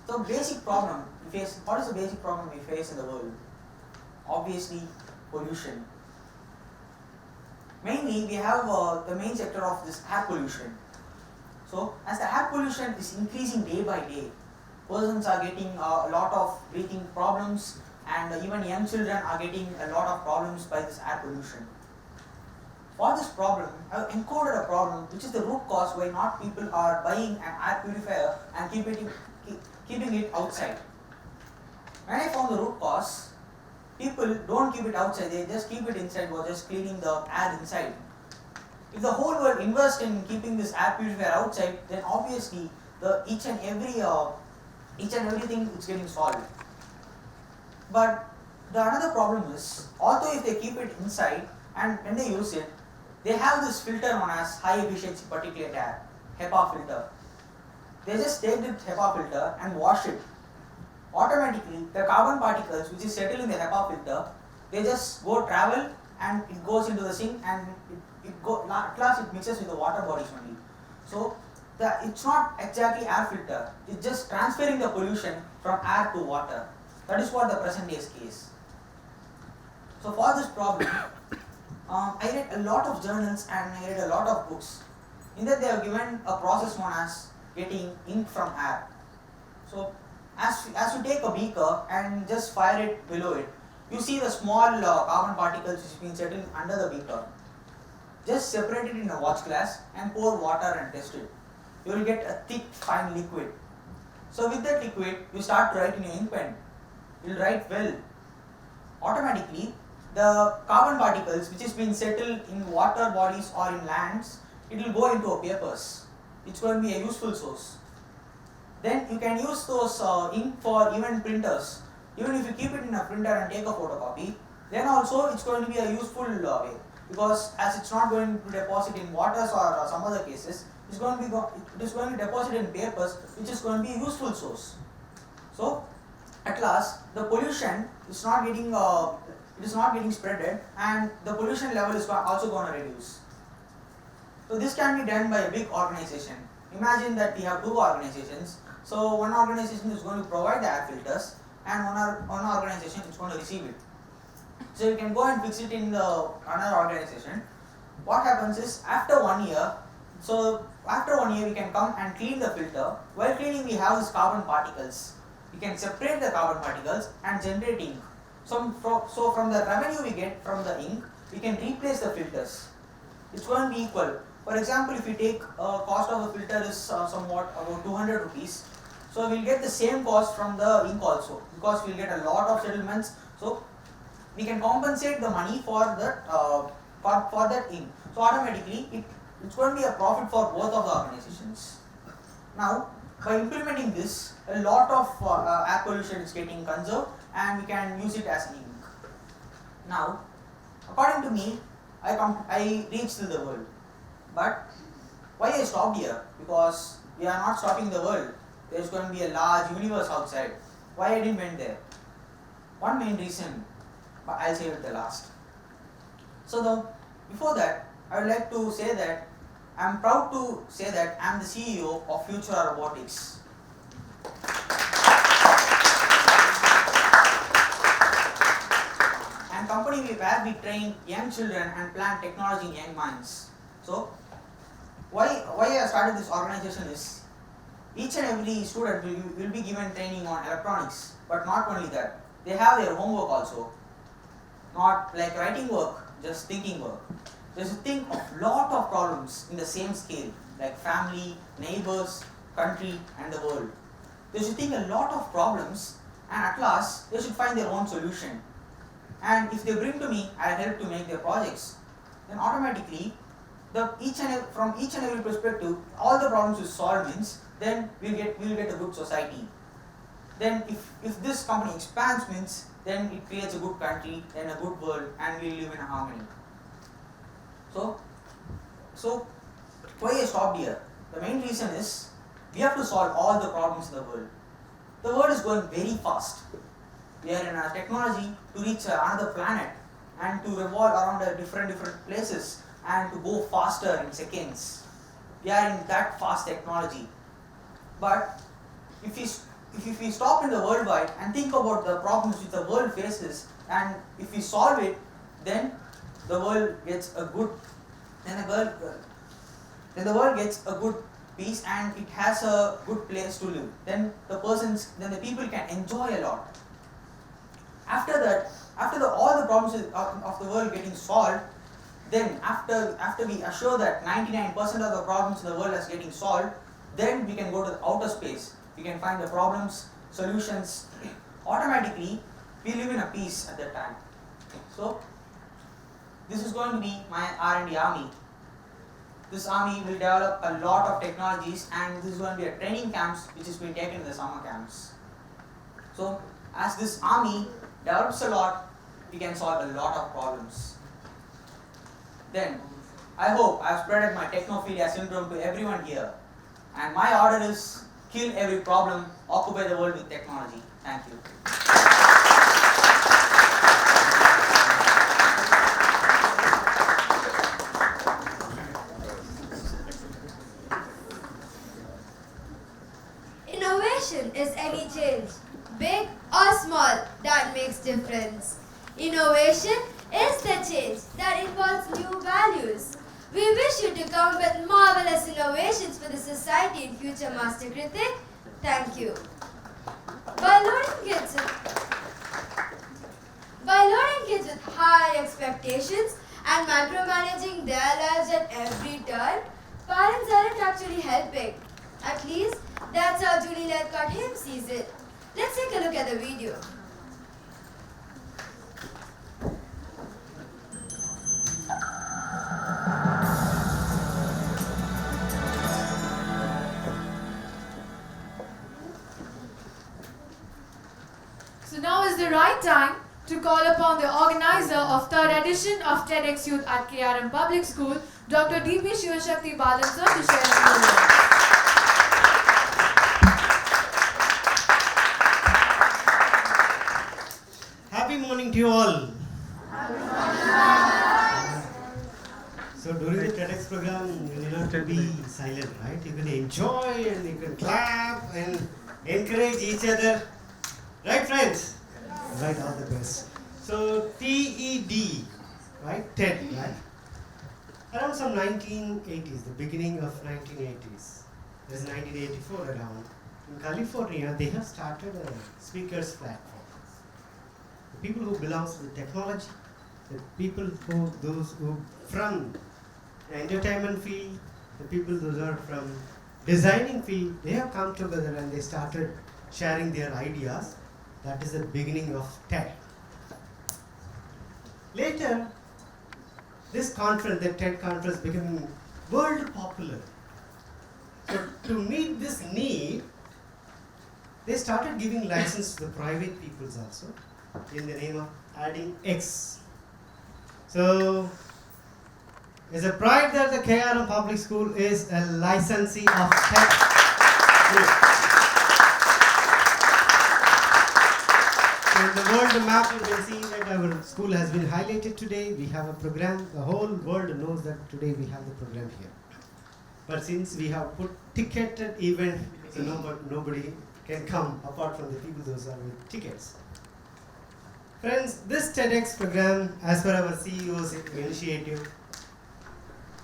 So basic problem we face. What is the basic problem we face in the world? Obviously pollution. Mainly we have the main sector of this air pollution. So as the air pollution is increasing day by day, persons are getting a lot of breathing problems, and even young children are getting a lot of problems by this air pollution. For this problem, I have encoded a problem which is the root cause why not people are buying an air purifier and keeping it outside. When I found the root cause, people don't keep it outside, they just keep it inside or just cleaning the air inside. If the whole world invests in keeping this air purifier outside, then obviously each and everything is getting solved. But the another problem is, although if they keep it inside and when they use it, they have this filter known as high efficiency particulate air, HEPA filter. They just take the HEPA filter and wash it. Automatically, the carbon particles which is settled in the HEPA filter, they just go travel and it goes into the sink, and at last it mixes with the water bodies only. So it's not exactly air filter, it's just transferring the pollution from air to water. That is what the present day case. So for this problem, I read a lot of journals and I read a lot of books. In that they have given a process known as getting ink from air. So as you take a beaker and just fire it below it, you see the small carbon particles which is being settled under the beaker. Just separate it in a watch glass and pour water and test it. You will get a thick, fine liquid. So with that liquid, you start to write in your ink pen. You will write well. Automatically, the carbon particles which is being settled in water bodies or in lands, it will go into a papers. It's going to be a useful source. Then you can use those ink for even printers. Even if you keep it in a printer and take a photocopy, then also it's going to be a useful way, because as it's not going to deposit in waters or some other cases, it is going to deposit in papers, which is going to be a useful source. So at last, the pollution is not getting spreaded, and the pollution level is also going to reduce. So this can be done by a big organization. Imagine that we have two organizations. So one organization is going to provide the air filters, and one organization is going to receive it. So you can go and fix it in the another organization. What happens is after 1 year, we can come and clean the filter. While cleaning, we have these carbon particles. We can separate the carbon particles and generate ink. So from the revenue we get from the ink, we can replace the filters. It's going to be equal. For example, if we take cost of a filter is somewhat about 200 rupees. So we'll get the same cost from the ink also, because we'll get a lot of settlements. So we can compensate the money for that for that ink. So automatically it's going to be a profit for both of the organizations. Now by implementing this, a lot of air pollution is getting conserved, and we can use it as ink. Now, according to me, I reached to the world. But why I stopped here? Because we are not stopping the world. There is going to be a large universe outside. Why I didn't went there? One main reason, but I'll say it the last. So before that, I would like to say that I am proud to say that I am the CEO of Future Robotics. And company where we train young children and plant technology in young minds. So why I started this organization is, each and every student will be given training on electronics, but not only that, they have their homework also. Not like writing work, just thinking work. They should think of lot of problems in the same scale, like family, neighbors, country, and the world. They should think a lot of problems, and at last they should find their own solution. And if they bring to me, I'll help to make their projects. Then automatically, from each and every perspective, all the problems will solve means, then we'll get a good society. Then if this company expands means, then it creates a good country, then a good world, and we live in a harmony. So why I stopped here? The main reason is, we have to solve all the problems in the world. The world is going very fast. We are in a technology to reach another planet and to revolve around different places and to go faster in seconds. We are in that fast technology. But if we stop in the worldwide and think about the problems which the world faces, and if we solve it, then the world gets a good peace, and it has a good place to live. Then the people can enjoy a lot. After that, all the problems of the world getting solved, then after we assure that 99% of the problems in the world is getting solved, then we can go to the outer space. We can find the problems, solutions. Automatically, we live in a peace at that time. So this is going to be my R&D army. This army will develop a lot of technologies, and this is going to be a training camps which is being taken in the summer camps. So as this army develops a lot, we can solve a lot of problems. Then I hope I have spread my technophilia syndrome to everyone here, and my order is, kill every problem, occupy the world with technology. Thank you. Innovation is any change, big or small, that makes difference. Innovation is the change that involves new values. We wish you to come with marvelous innovations for the society in future, Master Kritik. Thank you. By loading high expectations and micromanaging their lives at every turn, parents aren't actually helping. At least, that's how Julie Letcott him sees it. Let's take a look at the video. So now is the right time to call upon the organizer of 3rd edition of TEDxYouth at KRM Public School, Dr. D.P. Shivashakti Balan sir, to share a few words. Happy morning to you all. So during the TEDx program, you need not to be silent, right? You can enjoy and you can clap and encourage each other. Right, friends? Right, all the best. So TED, right? TED, right? Around some 1980s, the beginning of 1980s. There's 1984 around. In California, they have started a speakers platform. The people who belongs to the technology, the people who, those who from the entertainment field, the people those are from designing field, they have come together and they started sharing their ideas. That is the beginning of TED. Later, this conference, the TED conference, became world popular. So to meet this need, they started giving license to the private peoples also, in the name of adding X. So, it's a pride that the KRM Public School is a licensee of TED. So in the world map, you can see that our school has been highlighted today. We have a program. The whole world knows that today we have the program here. But since we have put ticketed event, so nobody can come apart from the people those are with tickets. Friends, this TEDx program, as per our CEO's initiative,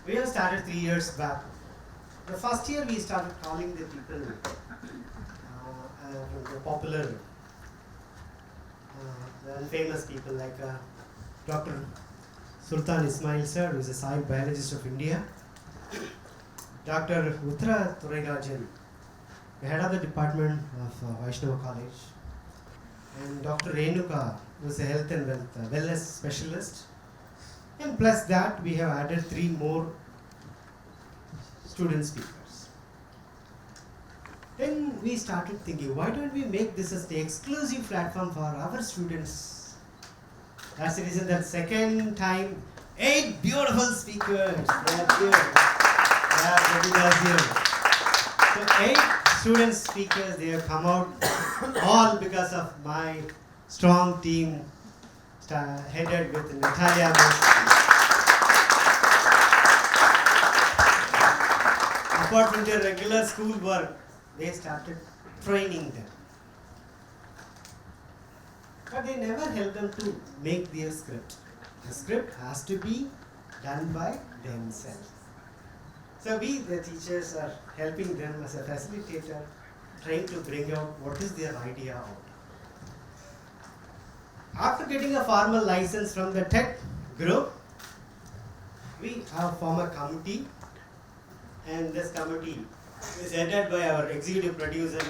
we have started 3 years back. The first year we started calling the people, the popular, the famous people like Dr. Sultan Ismail sir, who is a soil biologist of India, Dr. Uttara Thuraigajan, the head of the department of Vaishnava College, and Dr. Renuka, who is a health and wellness specialist. And plus that, we have added 3 more student speakers. Then we started thinking, why don't we make this as the exclusive platform for our students? That's the reason that second time, 8 beautiful speakers. They are here. So 8 student speakers, they have come out all because of my strong team headed with Natalia. Apart from their regular school work, they started training them. But they never helped them to make their script. The script has to be done by themselves. So we, the teachers, are helping them as a facilitator, trying to bring out what is their idea out. After getting a formal license from the TED group, we have formed a committee, and this committee is headed by our executive producer,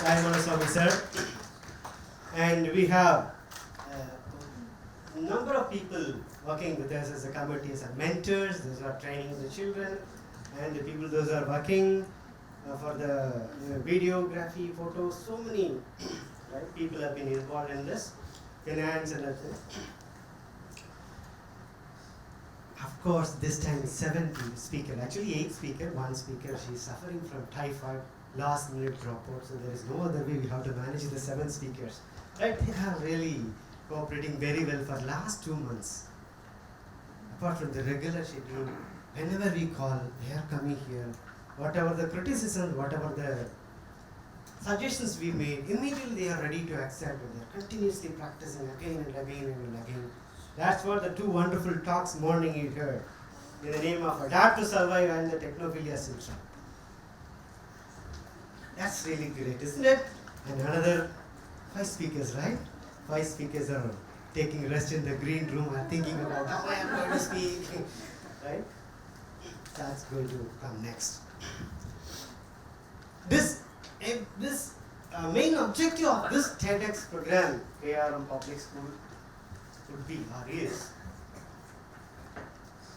Simon officer, and we have a number of people working with us as a committee, as mentors, those who are training the children, and the people those are working for the videography, photos, so many right, people have been involved in this, finance and everything. Of course, this time 7 speakers, actually 8 speakers, 1 speaker, she is suffering from typhoid, last minute dropout, so there is no other way we have to manage the 7 speakers. Right, they are really cooperating very well for last 2 months. Apart from the regular schedule, whenever we call, they are coming here. Whatever the criticism, whatever the suggestions we made, immediately they are ready to accept and they are continuously practicing again and again and again. That's what the 2 wonderful talks morning you heard in the name of Adapt to Survive and the Technophilia Syndrome. That's really great, isn't it? And another 5 speakers, right? 5 speakers are taking rest in the green room and thinking about how I am going to speak, right? That's going to come next. This main objective of this TEDx program, KRM Public School, would be or is,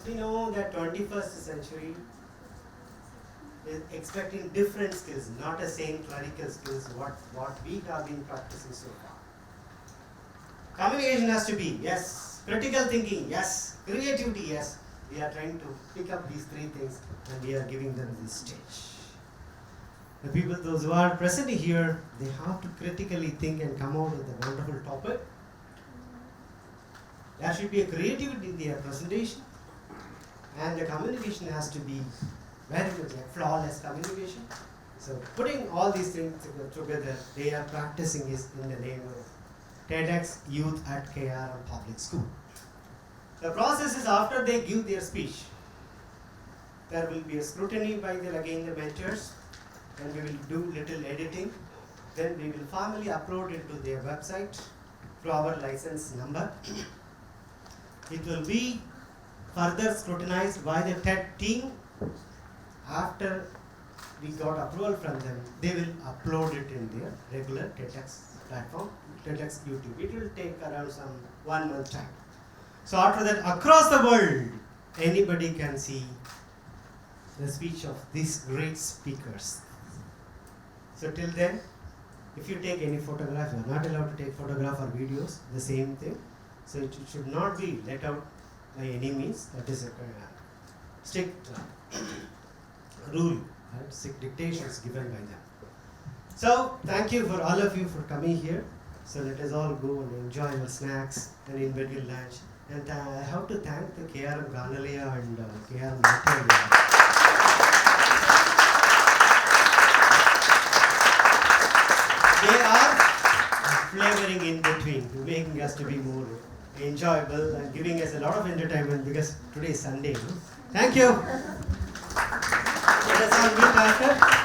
we know that 21st century is expecting different skills, not the same clerical skills what we have been practicing so far. Communication has to be, yes. Critical thinking, yes. Creativity, yes. We are trying to pick up these 3 things and we are giving them this stage. The people, those who are present here, they have to critically think and come out with a wonderful topic. There should be a creativity in their presentation, and the communication has to be very much like flawless communication. So putting all these things together, they are practicing is in the name of TEDxYouth KRMPublicschool. The process is after they give their speech, there will be a scrutiny by the mentors, and we will do little editing. Then we will formally upload it to their website through our license number. It will be further scrutinized by the TED team. After we got approval from them, they will upload it in their regular TEDx platform, TEDx YouTube. It will take around some 1 month time. So after that, across the world, anybody can see the speech of these great speakers. So till then, if you take any photograph, you are not allowed to take photograph or videos, the same thing. So it should not be let out by any means. That is a strict rule, right? Strict dictations given by them. So thank you for all of you for coming here. So let us all go and enjoy our snacks and in between lunch. And I have to thank the KRM Ganalaya and KRM Nathya. They are flavoring in between, making us to be more enjoyable and giving us a lot of entertainment because today is Sunday. No? Thank you. Let us all meet after.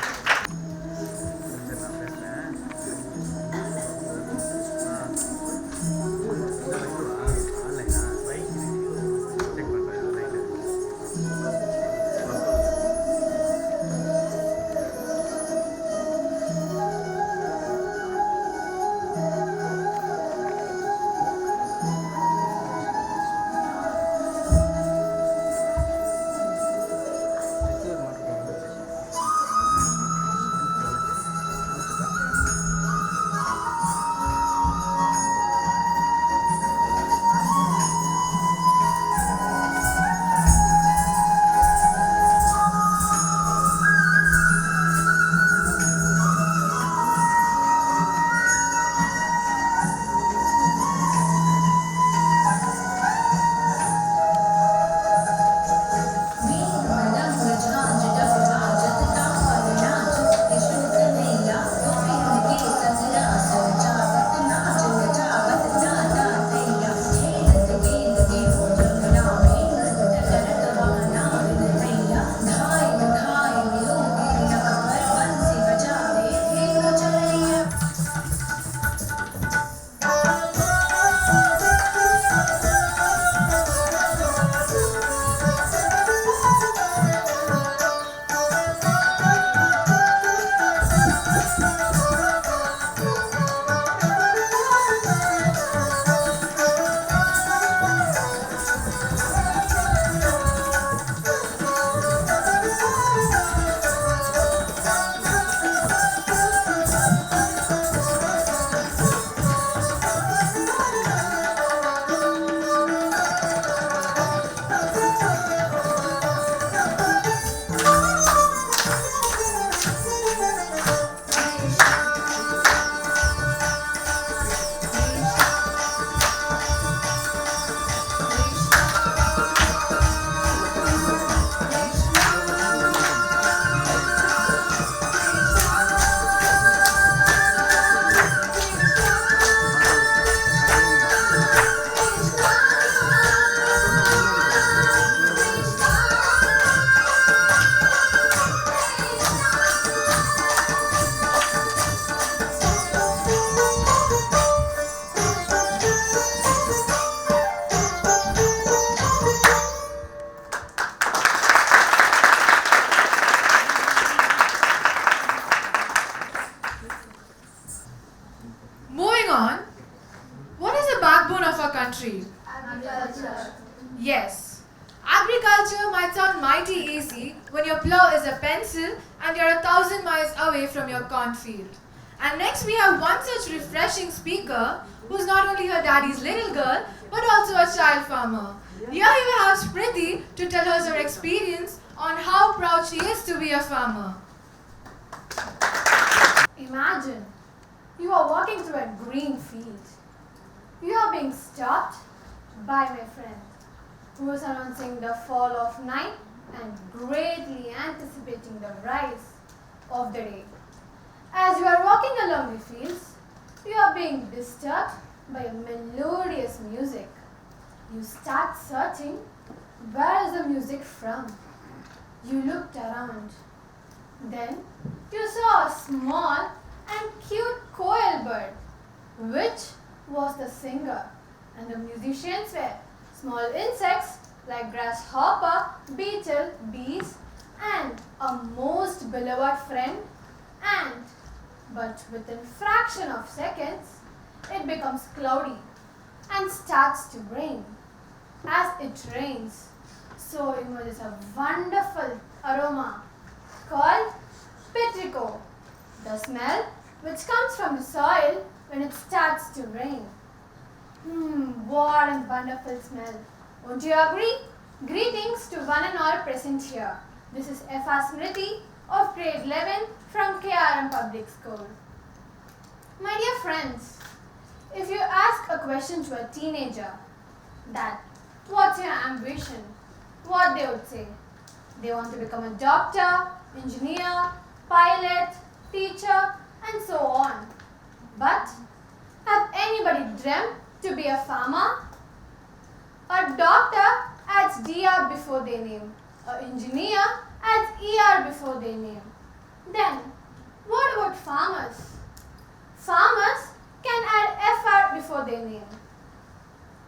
country? Agriculture. Yes. Agriculture might sound mighty easy when your plow is a pencil and you're 1,000 miles away from your cornfield. And next we have one such refreshing speaker who's not only her daddy's little girl but also a child farmer. Here we have Smriti to tell us her experience on how proud she is to be a farmer. Imagine you are walking through a green field. You are being stopped by my friend who is announcing the fall of night and greatly anticipating the rise of the day. As you are walking along the fields, you are being disturbed by a melodious music. You start searching, where is the music from? You looked around. Then you saw a small and cute koel bird, which was the singer, and the musicians were small insects like grasshopper, beetle, bees, and a most beloved friend, ant. But within fraction of seconds, it becomes cloudy and starts to rain. As it rains, so emerges a wonderful aroma called petrichor, the smell which comes from the soil when it starts to rain. What a wonderful smell. Won't you agree? Greetings to one and all present here. This is F.R. Smriti of grade 11 from KRM Public School. My dear friends, if you ask a question to a teenager that, what's your ambition? What they would say? They want to become a doctor, engineer, pilot, teacher, and so on. But have anybody dreamt to be a farmer? A doctor adds DR before their name. An engineer adds ER before their name. Then, what about farmers? Farmers can add FR before their name.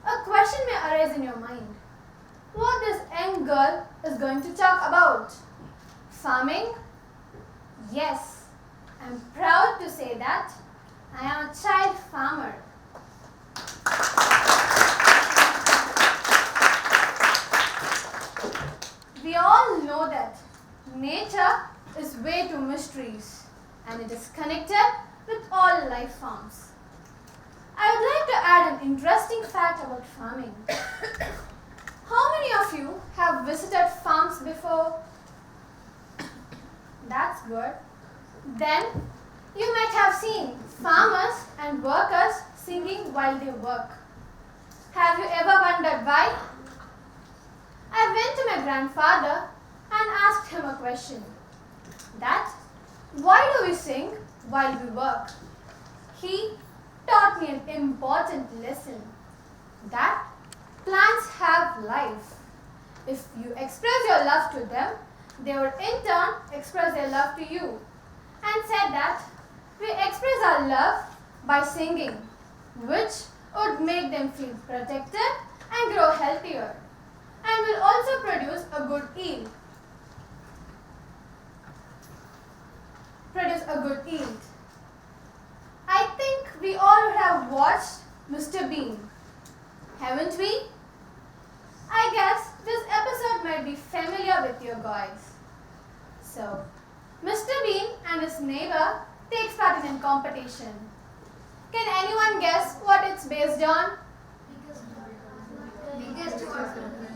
A question may arise in your mind. What this young girl is going to talk about? Farming? Yes, I'm proud to say that I am a child farmer. We all know that nature is way to mysteries and it is connected with all life forms. I would like to add an interesting fact about farming. How many of you have visited farms before? That's good. Then you might have seen farmers and workers singing while they work. Have you ever wondered why? I went to my grandfather and asked him a question. That, why do we sing while we work? He taught me an important lesson. That plants have life. If you express your love to them, they will in turn express their love to you. And said that we express our love by singing, which would make them feel protected and grow healthier, and will also produce a good yield. I think we all would have watched Mr. Bean, haven't we? I guess this episode might be familiar with you guys. So, Mr. Bean and his neighbor takes part in a competition. Can anyone guess what it's based on?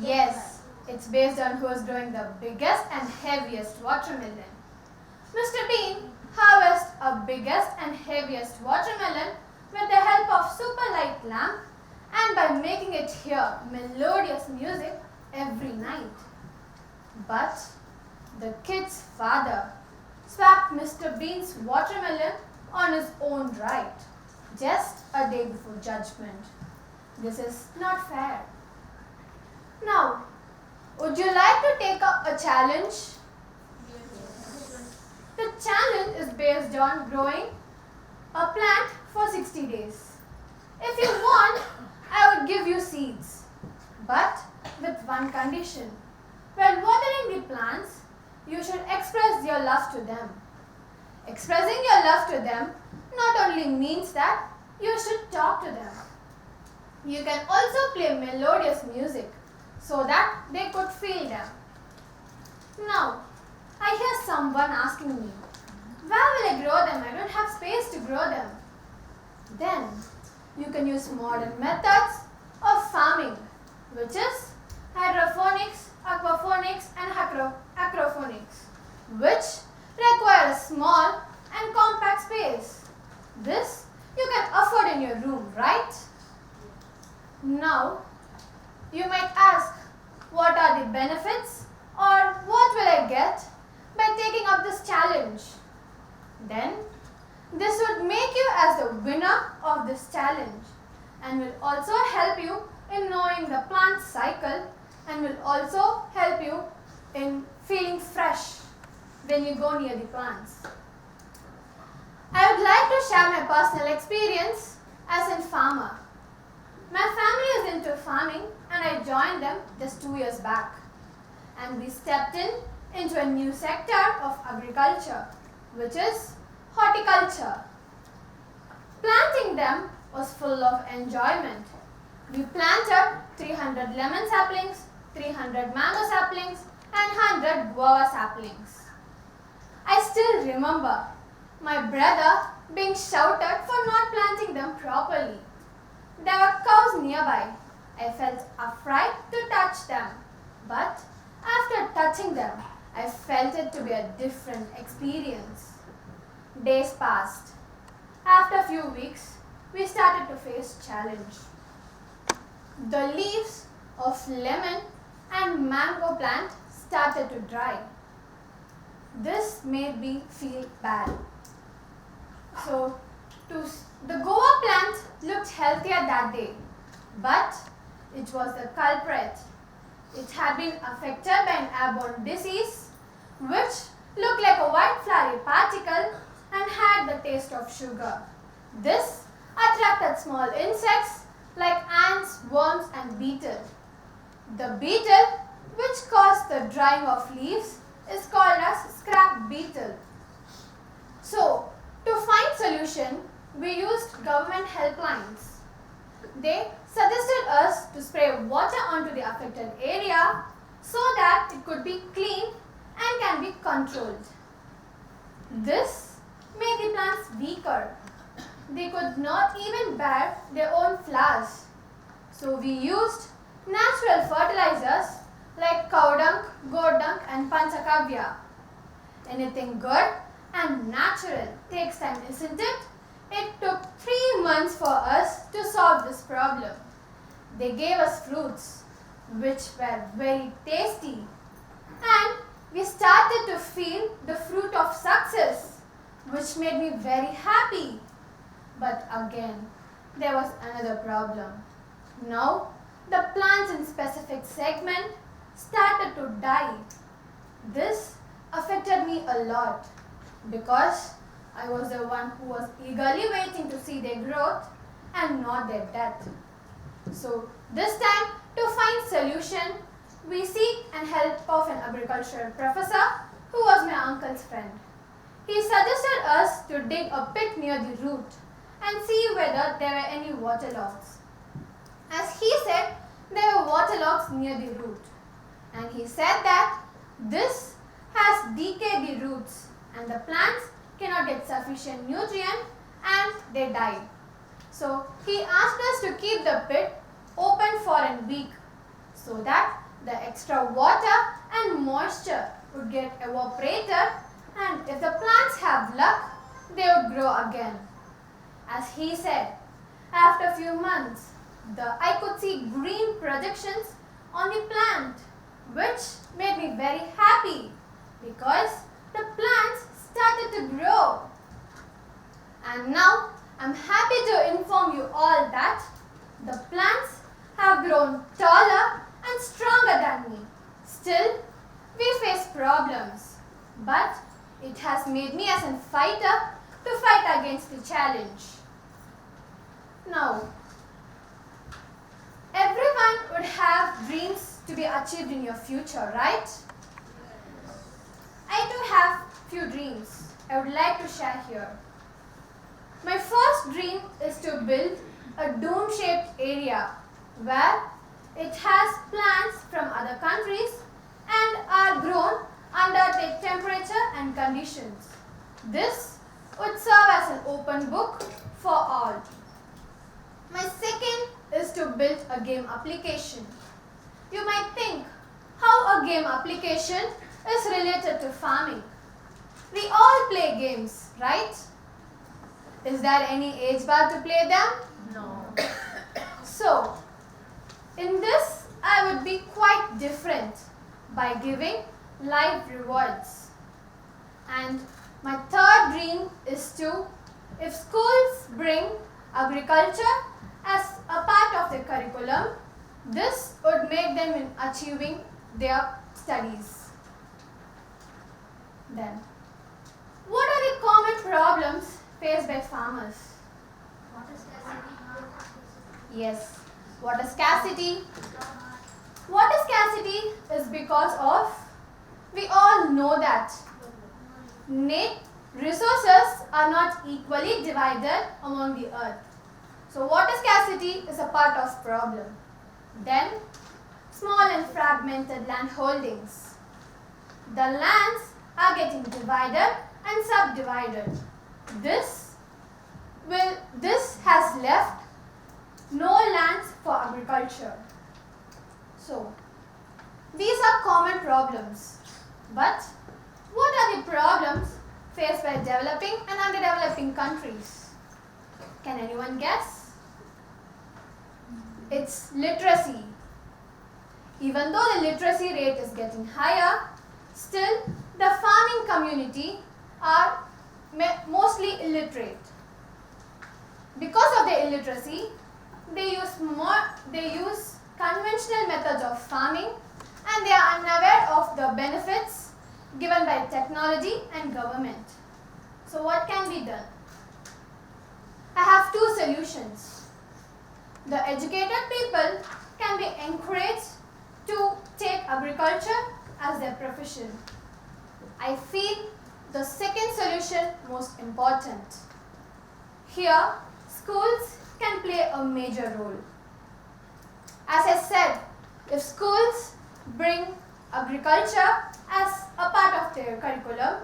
Yes, it's based on who is growing the biggest and heaviest watermelon. Mr. Bean harvests a biggest and heaviest watermelon with the help of super light lamp and by making it hear melodious music every night. But the kid's father swapped Mr. Bean's watermelon on his own right, just a day before judgment. This is not fair. Now, would you like to take up a challenge? The challenge is based on growing a plant for 60 days. If you want, I would give you seeds, but with one condition. While watering the plants, you should express your love to them. Expressing your love to them not only means that you should talk to them. You can also play melodious music so that they could feel them. Now, I hear someone asking me, where will I grow them? I don't have space to grow them. Then, you can use modern methods of farming, which is hydroponics, aquaponics and acroponics, which require a small and compact space. This you can afford in your room, right? Now, you might ask, what are the benefits or what will I get by taking up this challenge? Then, this would make you as the winner of this challenge and will also help you in knowing the plant cycle and will also help you in feeling fresh when you go near the plants. I would like to share my personal experience as a farmer. My family is into farming and I joined them just 2 years back. And we stepped into a new sector of agriculture, which is horticulture. Planting them was full of enjoyment. We planted 300 lemon saplings, 300 mango saplings and 100 guava saplings. I still remember my brother being shouted for not planting them properly. There were cows nearby. I felt afraid to touch them, but after touching them, I felt it to be a different experience. Days passed. After a few weeks, we started to face challenge. The leaves of lemon and mango plant started to dry. This made me feel bad. So, the guava plant looked healthier that day, but it was the culprit. It had been affected by an airborne disease, which looked like a white fiery particle and had the taste of sugar. This attracted small insects like ants, worms and beetle. The beetle, which caused the drying of leaves, is called as scrap beetle. So, to find solution, we used government helplines. They suggested us to spray water onto the affected area so that it could be clean and can be controlled. This made the plants weaker. They could not even bear their own flowers. So we used natural fertilizers like cow dung, goat dung and panchakavya. Anything good and natural takes time, isn't it? It took 3 months for us to solve this problem. They gave us fruits which were very tasty and we started to feel the fruit of success, which made me very happy. But again, there was another problem. Now, the plants in specific segment started to die. This affected me a lot because I was the one who was eagerly waiting to see their growth and not their death. So this time, to find solution, we seek and help of an agricultural professor who was my uncle's friend. He suggested us to dig a pit near the root and see whether there were any waterlogs. As he said, there were waterlogs near the root. And he said that this has decayed the roots and the plants cannot get sufficient nutrient and they die. So he asked us to keep the pit open for a week so that the extra water and moisture would get evaporated and if the plants have luck, they would grow again. As he said, after a few months, I could see green projections on the plant, which made me very happy because the plants started to grow. And now I'm happy to inform you all that the plants have grown taller and stronger than me. Still, we face problems, but it has made me as a fighter to fight against the challenge. Now, everyone would have dreams to be achieved in your future, right? I do have few dreams I would like to share here. My first dream is to build a dome-shaped area where it has plants from other countries and are grown under the temperature and conditions. This would serve as an open book for all. My second is to build a game application. You might think how a game application is related to farming. We all play games, right? Is there any age bar to play them? No. So, in this I would be quite different by giving live rewards. And my third dream is to, if schools bring agriculture as a part of their curriculum, this would make them in achieving their studies. Then, what are the common problems faced by farmers? Yes, water scarcity. Water scarcity is because of, we all know that resources are not equally divided among the earth. So water scarcity is a part of problem. Then, small and fragmented land holdings. The lands are getting divided and subdivided. This has left no lands for agriculture. So, these are common problems. But what are the problems faced by developing and underdeveloping countries? Can anyone guess? It's literacy. Even though the literacy rate is getting higher, still the farming community are mostly illiterate. Because of their illiteracy, they use conventional methods of farming and they are unaware of the benefits given by technology and government. So what can be done? I have two solutions. The educated people can be encouraged to take agriculture as their profession. I feel the second solution most important. Here, schools can play a major role. As I said, if schools bring agriculture as a part of their curriculum,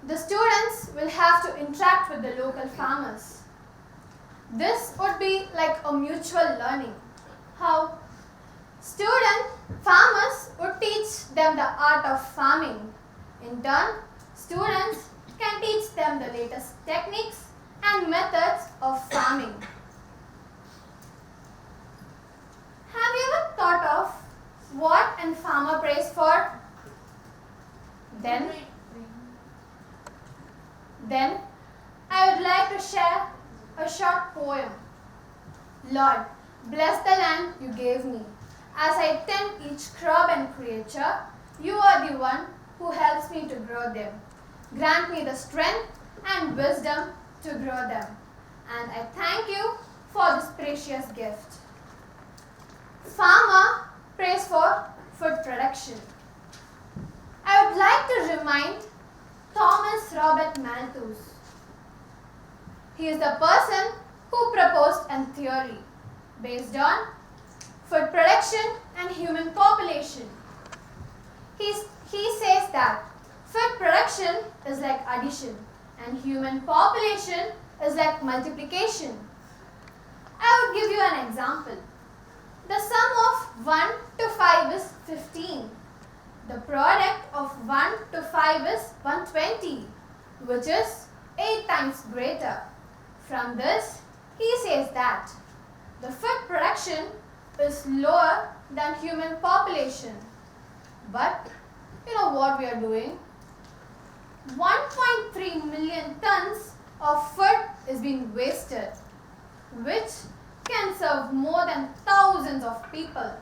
the students will have to interact with the local farmers. This would be like a mutual learning. How farmers would teach them the art of farming. In turn, students can teach them the latest techniques and methods of farming. Have you ever thought of what a farmer prays for? Then I would like to share a short poem. Lord, bless the land you gave me. As I tend each crop and creature, you are the one who helps me to grow them. Grant me the strength and wisdom to grow them. And I thank you for this precious gift. Farmer prays for food production. I would like to remind Thomas Robert Malthus. He is the person who proposed a theory based on food production and human population. He says that food production is like addition and human population is like multiplication. I would give you an example. The sum of 1 to 5 is 15. The product of 1 to 5 is 120, which is 8 times greater. From this, he says that the food production is lower than human population. But you know what we are doing? 1.3 million tons of food is being wasted, which can serve more than thousands of people.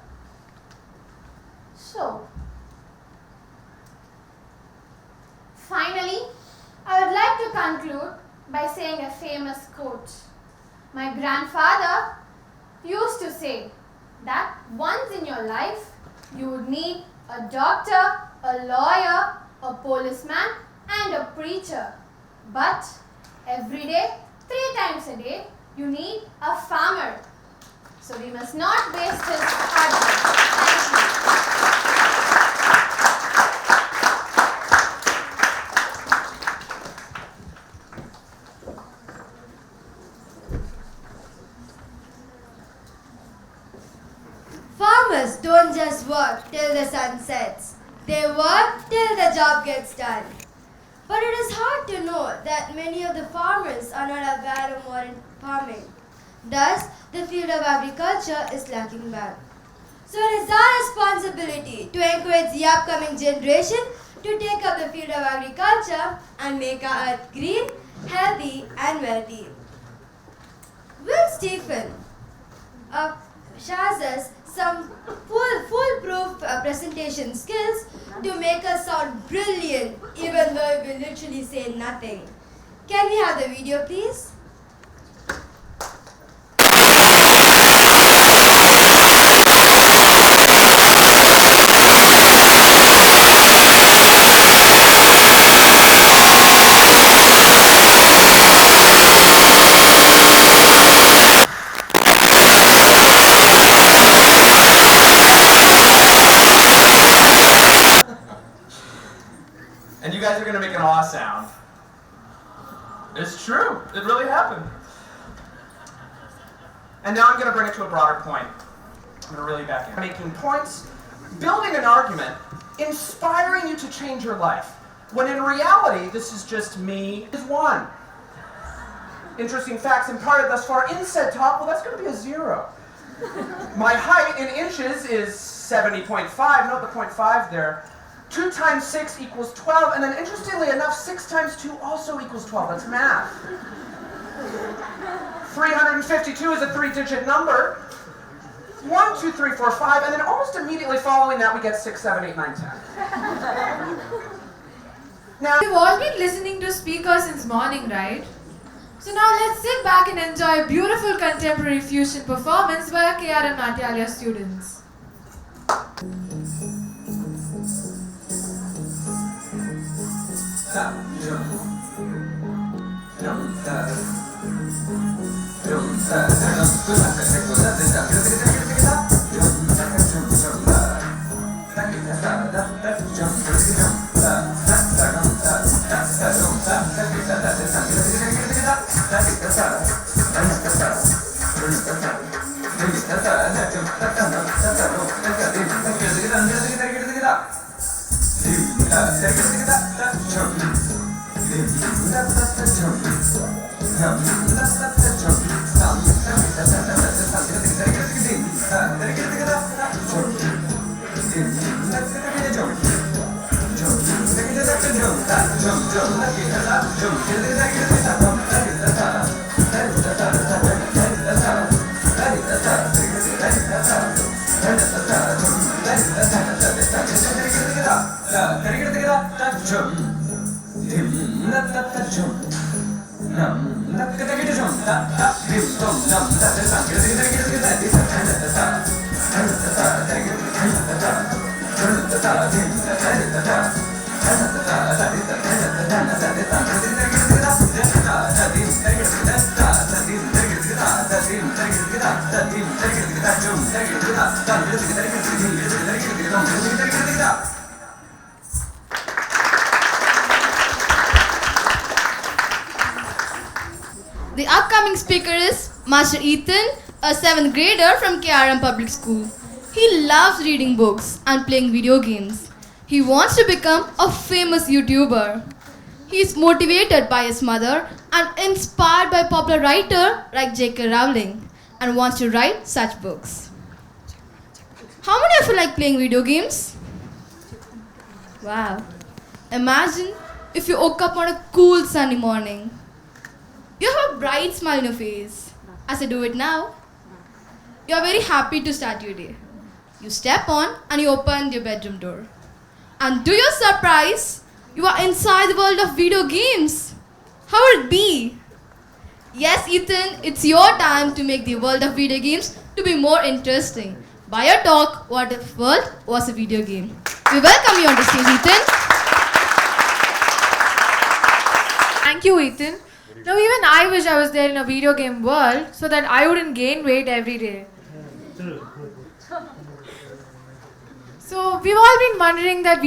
So, finally, I would like to conclude by saying a famous quote. My grandfather used to say that once in your life you would need a doctor, a lawyer, a policeman and a preacher. But every day, 3 times a day, you need a farmer. So we must not waste his hard work. Thank you. Farmers don't just work till the sun sets. They work till the job gets done. But it is hard to know that many of the farmers are not aware of modern farming. Thus, the field of agriculture is lacking back. So it is our responsibility to encourage the upcoming generation to take up the field of agriculture and make our earth green, healthy and wealthy. Will Stephen shows us some foolproof presentation skills to make us sound brilliant even though we literally say nothing. Can we have the video please? And you guys are going to make an awe sound. It's true. It really happened. And now I'm going to bring it to a broader point. I'm going to really back in. Making points, building an argument, inspiring you to change your life. When in reality, this is just me is one. Interesting facts imparted thus far in said talk, well, that's going to be a 0. My height in inches is 70.5. Note the 0.5 there. 2 times 6 equals 12, and then interestingly enough, 6 times 2 also equals 12. That's math. 352 is a 3-digit number. 1, 2, 3, 4, 5, and then almost immediately following that, we get 6, 7, 8, 9, 10. Now, We've all been listening to speakers since morning, right? So now let's sit back and enjoy a beautiful contemporary fusion performance by our KR and Natyalia students. The upcoming speaker is Master Ethan, a 7th grader from KRM Public School. He loves reading books and playing video games. He wants to become a famous YouTuber. He is motivated by his mother and inspired by popular writer like J.K. Rowling and wants to write such books. How many of you like playing video games? Wow. Imagine if you woke up on a cool sunny morning. You have a bright smile on your face. As I do it now, you are very happy to start your day. You step on and you open your bedroom door. And to your surprise, you are inside the world of video games. How would it be? Yes, Ethan, it's your time to make the world of video games to be more interesting. By your talk, what if world was a video game? We welcome you on the stage, Ethan. Thank you, Ethan. Now even I wish I was there in a video game world so that I wouldn't gain weight every day. True. So we've all been wondering that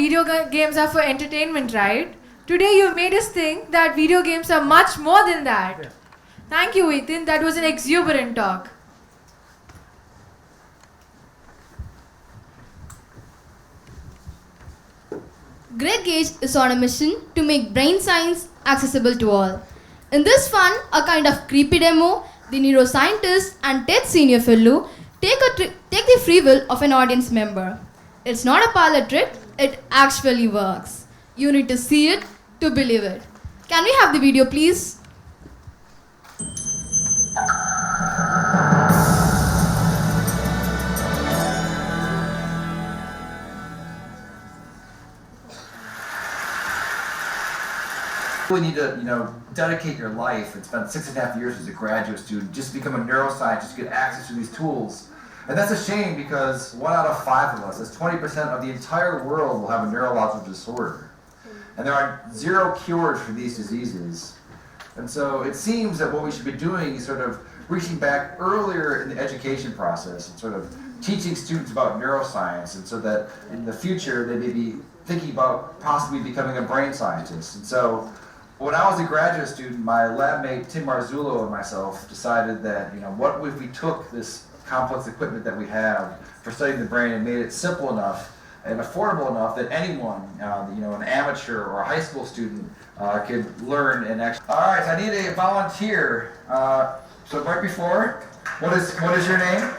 games are for entertainment, right? Today you've made us think that video games are much more than that. Thank you, Ethan. That was an exuberant talk. Greg Gage is on a mission to make brain science accessible to all. In this fun, a kind of creepy demo, the neuroscientist and TED senior fellow take the free will of an audience member. It's not a parlor trick, it actually works. You need to see it to believe it. Can we have the video, please? You really need to, dedicate your life and spend 6.5 years as a graduate student just to become a neuroscientist, to get access to these tools. And that's a shame because 1 out of 5 of us, that's 20% of the entire world, will have a neurological disorder. And there are 0 cures for these diseases. And so it seems that what we should be doing is sort of reaching back earlier in the education process and sort of teaching students about neuroscience, and so that in the future they may be thinking about possibly becoming a brain scientist. And so when I was a graduate student, my lab mate Tim Marzullo and myself decided that, what if we took this complex equipment that we have for studying the brain and made it simple enough and affordable enough that anyone, an amateur or a high school student, could learn and actually. All right, I need a volunteer. So right before, what is your name?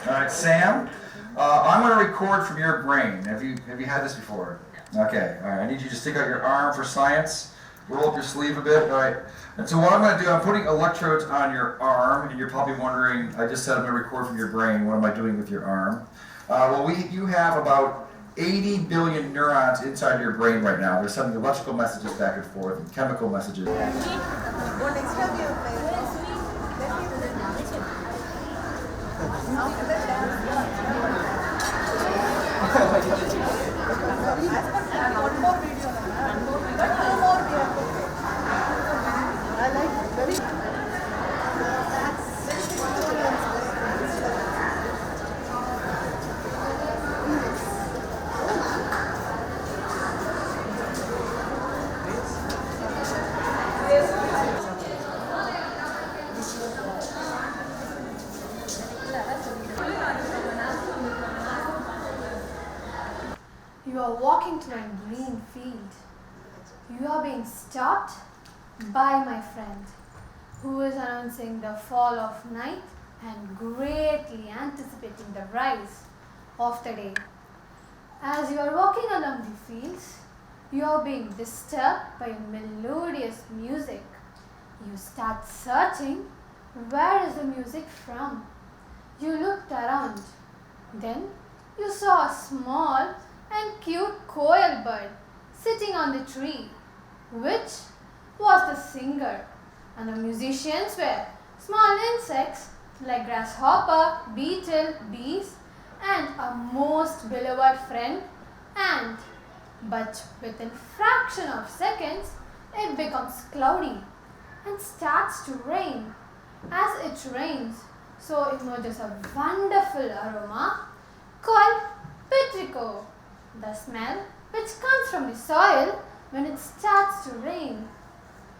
All right, Sam. I'm going to record from your brain. Have you had this before? Okay. All right. I need you to stick out your arm for science. Roll up your sleeve a bit. All right. And so what I'm going to do, I'm putting electrodes on your arm, and you're probably wondering, I just said I'm going to record from your brain. What am I doing with your arm? You have about 80 billion neurons inside your brain right now. They're sending electrical messages back and forth and chemical messages. You are walking through a green field. You are being stopped by my friend, who is announcing the fall of night and greatly anticipating the rise of the day. As you are walking along the fields, you are being disturbed by melodious music. You start searching, where is the music from? You looked around. Then you saw a small and cute koel bird sitting on the tree, which was the singer, and the musicians were small insects like grasshopper, beetle, bees, and a most beloved friend, ant. But within fraction of seconds, it becomes cloudy and starts to rain. As it rains, so emerges a wonderful aroma called petrichor, the smell which comes from the soil when it starts to rain.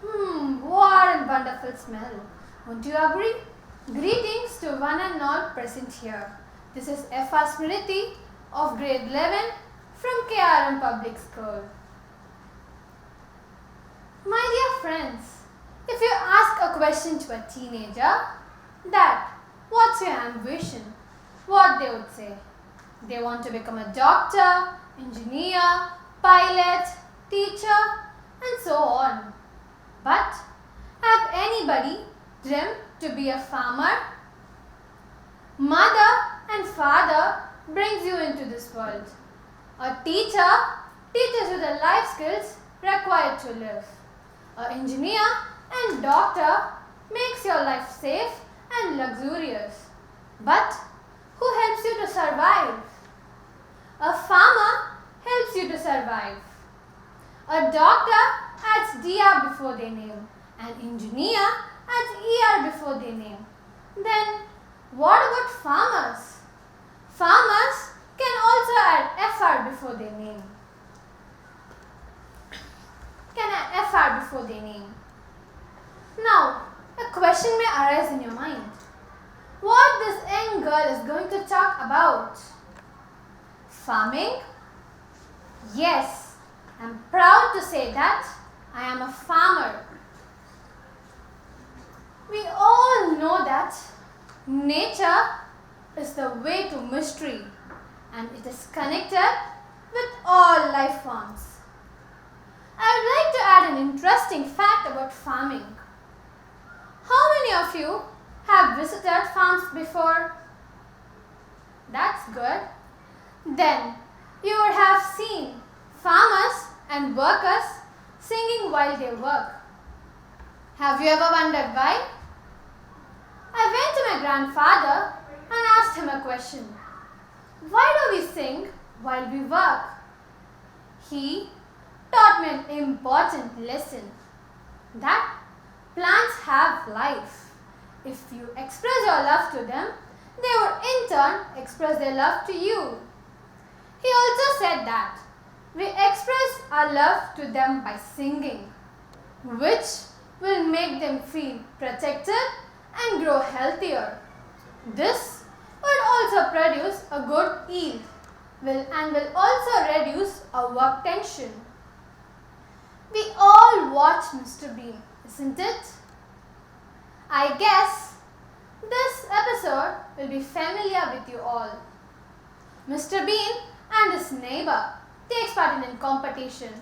What a wonderful smell. Won't you agree? Greetings to one and all present here. This is F.R. Smriti of grade 11 from KRM Public School. My dear friends, if you ask a question to a teenager that what's your ambition, what they would say? They want to become a doctor, engineer, pilot, teacher, and so on. But have anybody dreamt to be a farmer? Mother and father brings you into this world. A teacher teaches you the life skills required to live. An engineer and doctor makes your life safe and luxurious. But who helps you to survive? A farmer helps you to survive. A doctor adds DR before their name. An engineer adds ER before their name. Then What about farmers? Farmers can also add FR before their name. Now, a question may arise in your mind. What this young girl is going to talk about? Farming? Yes, I'm proud to say that I am a farmer. We all know that nature is the way to mystery and it is connected with all life forms. I would like to add an interesting fact about farming. How many of you have visited farms before? That's good. Then you would have seen farmers and workers singing while they work. Have you ever wondered why? I went to my grandfather and asked him a question. Why do we sing while we work? He taught me an important lesson that plants have life. If you express your love to them, they would in turn express their love to you. He also said that we express our love to them by singing, which will make them feel protected and grow healthier. This would also produce a good yield and will also reduce our work tension. We all watch Mr. Bean, isn't it? I guess this episode will be familiar with you all. Mr. Bean and his neighbor takes part in a competition.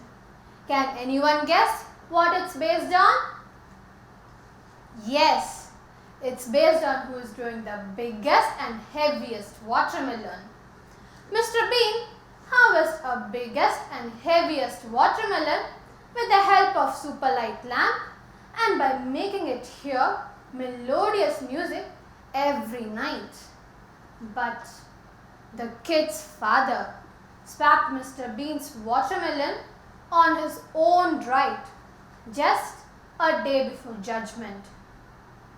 Can anyone guess what it's based on? Yes, it's based on who is growing the biggest and heaviest watermelon. Mr. Bean harvests a biggest and heaviest watermelon with the help of super light lamp and by making it hear melodious music every night. But the kid's father swapped Mr. Bean's watermelon on his own right just a day before judgment,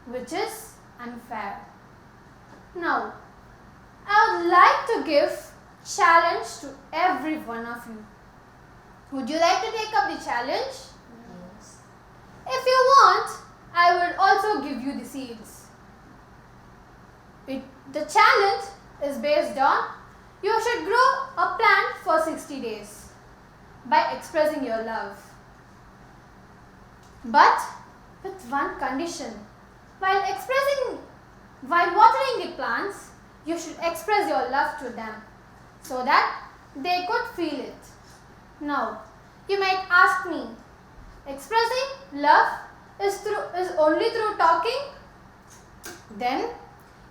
which is unfair. Now, I would like to give challenge to every one of you. Would you like to take up the challenge? Yes. If you want, I will also give you the seeds. The challenge is based on you should grow a plant for 60 days by expressing your love. But with one condition. While watering the plants, you should express your love to them so that they could feel it. Now, you might ask me, expressing love is only through talking? Then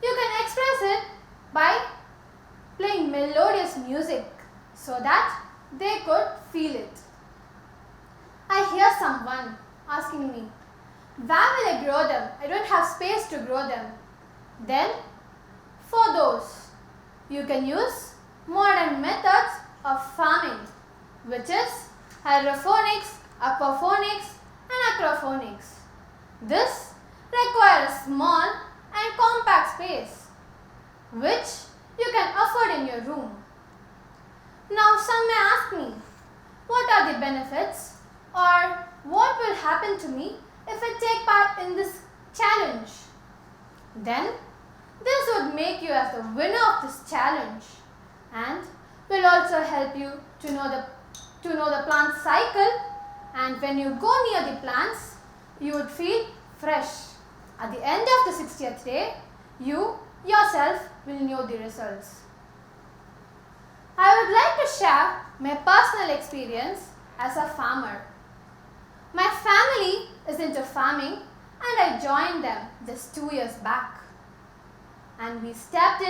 you can express it by playing melodious music so that they could feel it. I hear someone asking me, where will I grow them? I don't have space to grow them. Then, for those, you can use modern methods of farming, which is hydroponics, aquaponics and acroponics. This requires a small and compact space, which you can afford in your room. Now some may ask me, what are the benefits or what will happen to me if I take part in this challenge? Then this would make you as the winner of this challenge and will also help you to know the plant cycle, and when you go near the plants, you would feel fresh. At the end of the 60th day, you yourself will know the results. I would like to share my personal experience as a farmer. My family is into farming and I joined them just 2 years back. And we stepped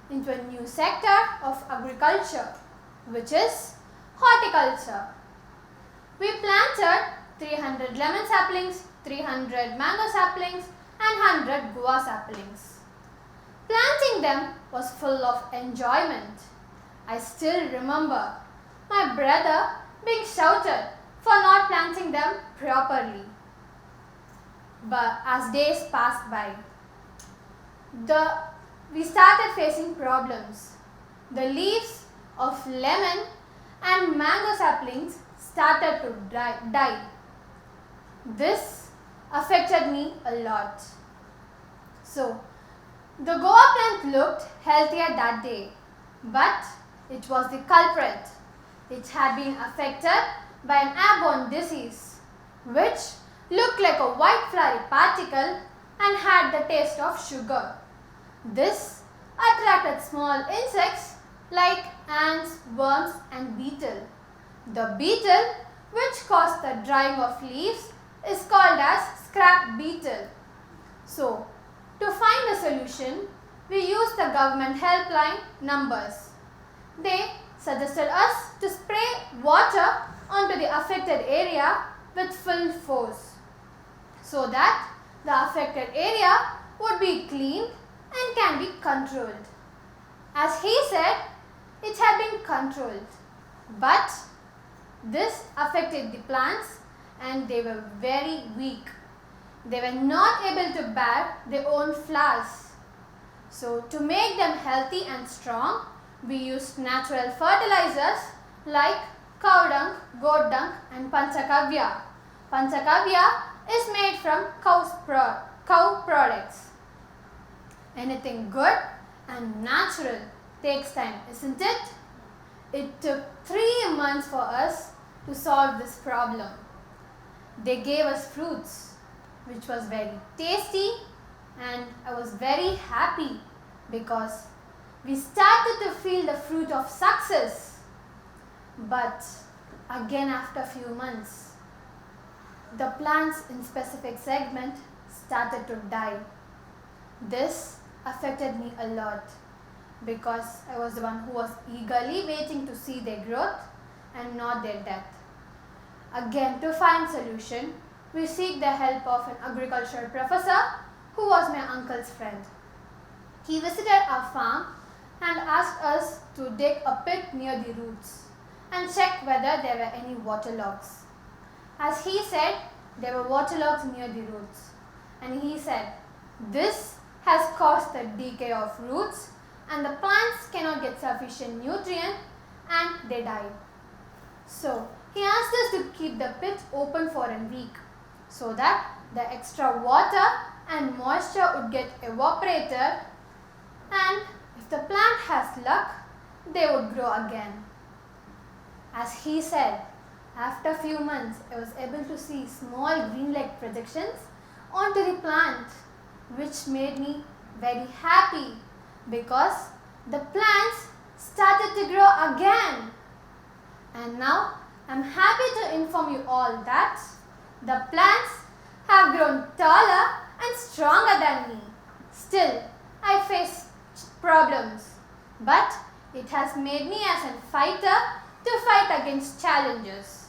into a new sector of agriculture, which is horticulture. We planted 300 lemon saplings, 300 mango saplings and 100 guava saplings. Planting them was full of enjoyment. I still remember my brother being shouted for not planting them properly. But as days passed by, the we started facing problems. The leaves of lemon and mango saplings started to die. This affected me a lot. So, the guava plant looked healthier that day, but it was the culprit. It had been affected by an airborne disease, which looked like a white fiery particle and had the taste of sugar. This attracted small insects like ants, worms and beetle. The beetle, which caused the drying of leaves, is called as scrap beetle. So, to find a solution, we used the government helpline numbers. They suggested us to spray water onto the affected area with full force, so that the affected area would be cleaned and can be controlled. As he said, it had been controlled, but this affected the plants and they were very weak. They were not able to bear their own flowers. So, to make them healthy and strong, we used natural fertilizers like cow dung, goat dung and panchakavya. Panchakavya is made from cow products. Anything good and natural takes time, isn't it? It took 3 months for us to solve this problem. They gave us fruits, which was very tasty, and I was very happy because we started to feel the fruit of success. But again, after a few months, the plants in specific segment started to die. This affected me a lot because I was the one who was eagerly waiting to see their growth and not their death. Again, to find solution, we seek the help of an agricultural professor who was my uncle's friend. He visited our farm and asked us to dig a pit near the roots and check whether there were any waterlogs. As he said, there were waterlogs near the roots, and he said, this has caused the decay of roots and the plants cannot get sufficient nutrient and they die. So, he asked us to keep the pit open for a week so that the extra water and moisture would get evaporated, and if the plant has luck, they would grow again. As he said, after a few months, I was able to see small green-like projections onto the plant, which made me very happy because the plants started to grow again. And now, I am happy to inform you all that the plants have grown taller and stronger than me. Still, I face problems, but it has made me as a fighter to fight against challenges.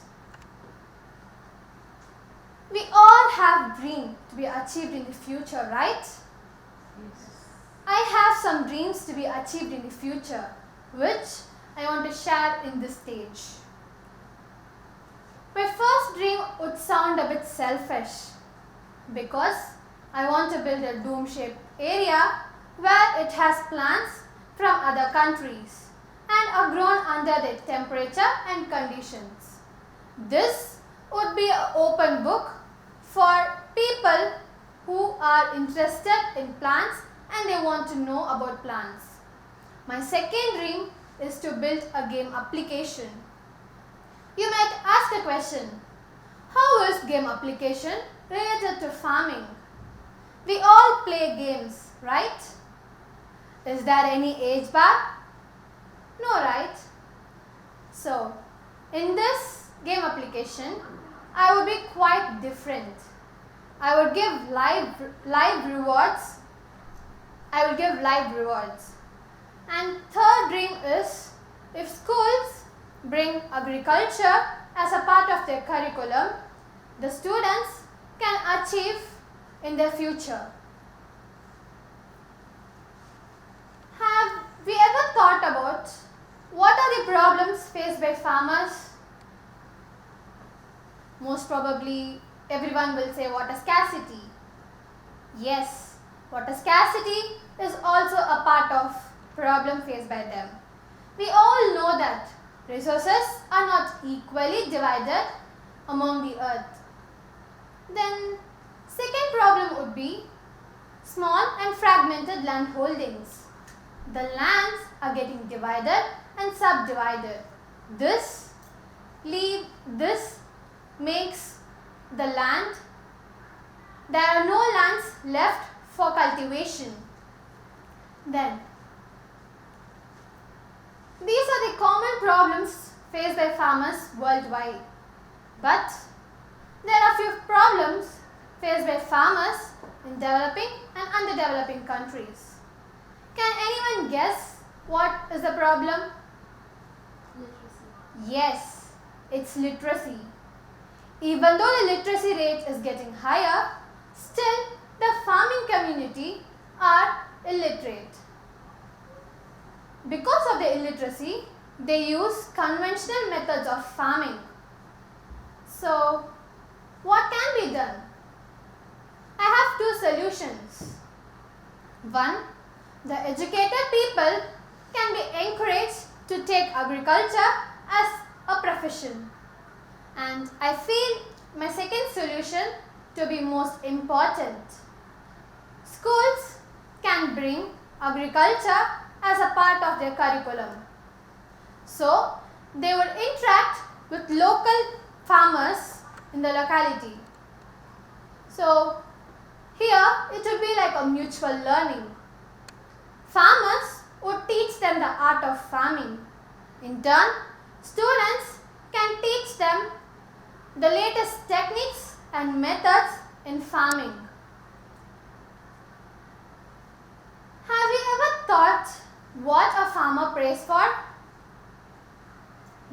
We all have dreams to be achieved in the future, right? Yes. I have some dreams to be achieved in the future, which I want to share in this stage. My first dream would sound a bit selfish because I want to build a dome-shaped area where it has plants from other countries and are grown under their temperature and conditions. This would be an open book for people who are interested in plants and they want to know about plants. My second dream is to build a game application. You might ask a question, how is game application related to farming? We all play games, right? Is there any age bar? No, right? So, in this game application, I would be quite different. I would give live rewards. And third dream is, if schools bring agriculture as a part of their curriculum, the students can achieve in their future. Have we ever thought about what are the problems faced by farmers? Most probably everyone will say water scarcity. Yes, water scarcity is also a part of problem faced by them. We all know that resources are not equally divided among the earth. Then second problem would be small and fragmented land holdings. The lands are getting divided and subdivided. This makes the land, there are no lands left for cultivation. Then, these are the common problems faced by farmers worldwide. But there are few problems faced by farmers in developing and underdeveloping countries. Can anyone guess what is the problem? Yes, it's literacy. Even though the literacy rate is getting higher, still the farming community are illiterate. Because of the illiteracy, they use conventional methods of farming. So, what can be done? I have two solutions. One, the educated people can be encouraged to take agriculture as a profession. And I feel my second solution to be most important. Schools can bring agriculture as a part of their curriculum. So, they would interact with local farmers in the locality. So, here it would be like a mutual learning. Farmers would teach them the art of farming. In turn, students can teach them the latest techniques and methods in farming. Have you ever thought what a farmer prays for?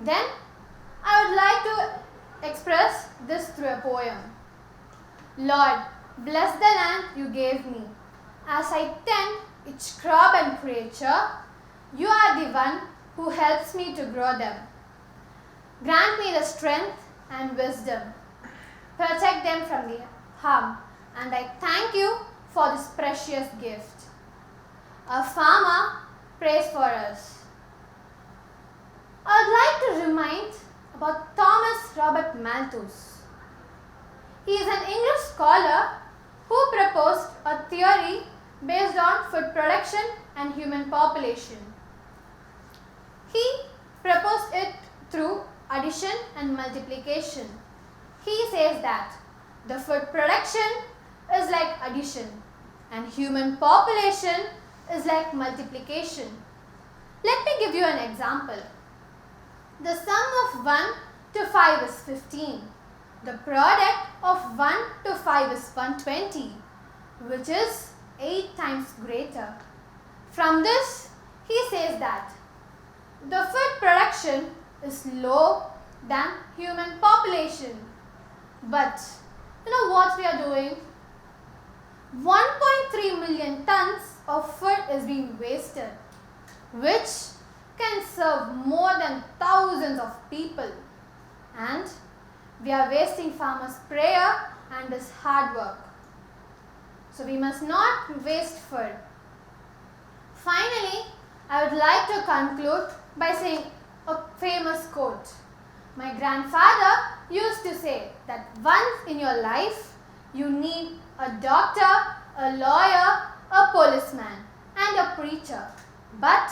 Then, I would like to express this through a poem. Lord, bless the land you gave me. As I tend each crop and creature, you are the one who helps me to grow them. Grant me the strength and wisdom. Protect them from the harm. And I thank you for this precious gift. A farmer prays for us. I would like to remind about Thomas Robert Malthus. He is an English scholar who proposed a theory based on food production and human population. He proposed it through addition and multiplication. He says that the food production is like addition and human population is like multiplication. Let me give you an example. The sum of 1 to 5 is 15. The product of 1 to 5 is 120, which is 8 times greater. From this, he says that the food production is low than human population. But you know what we are doing? 1.3 million tons of food is being wasted, which can serve more than thousands of people. And we are wasting farmers' prayer and his hard work. So we must not waste food. Finally, I would like to conclude by saying a famous quote. My grandfather used to say that once in your life you need a doctor, a lawyer, a policeman and a preacher. But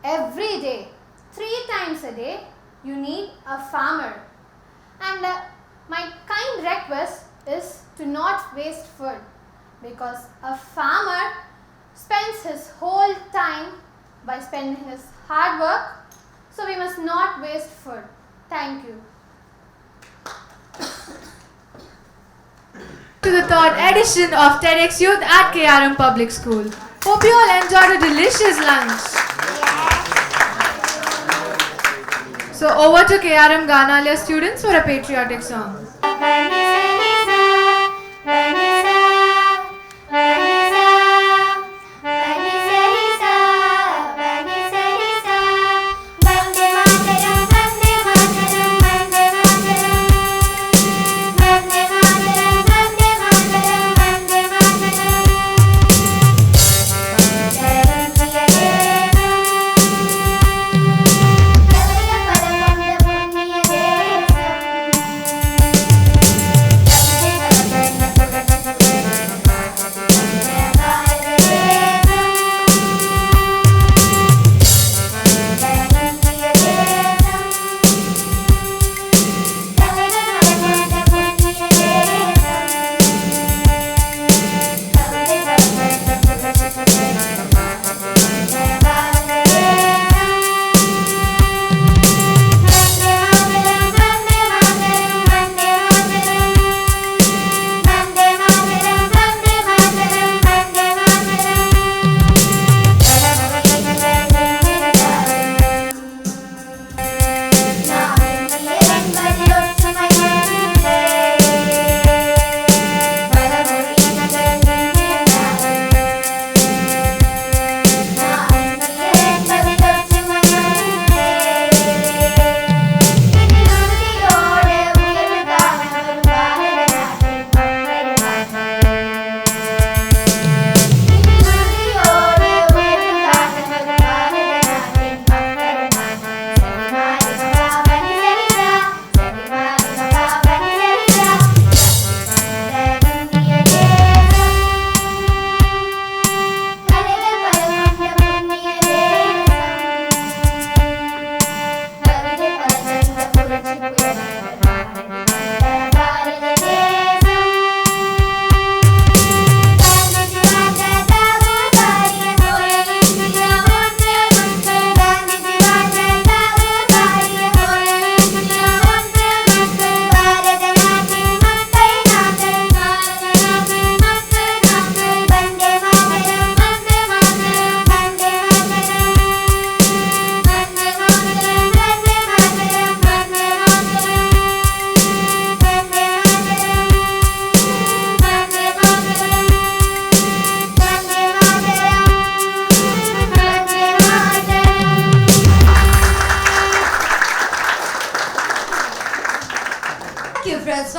every day, 3 times a day, you need a farmer. And my kind request is to not waste food, because a farmer spends his whole time by spending his hard work. So we must not waste food. Thank you. To the third edition of TEDxYouth at KRM Public School. Hope you all enjoyed a delicious lunch. So over to KRM Ganalia students for a patriotic song.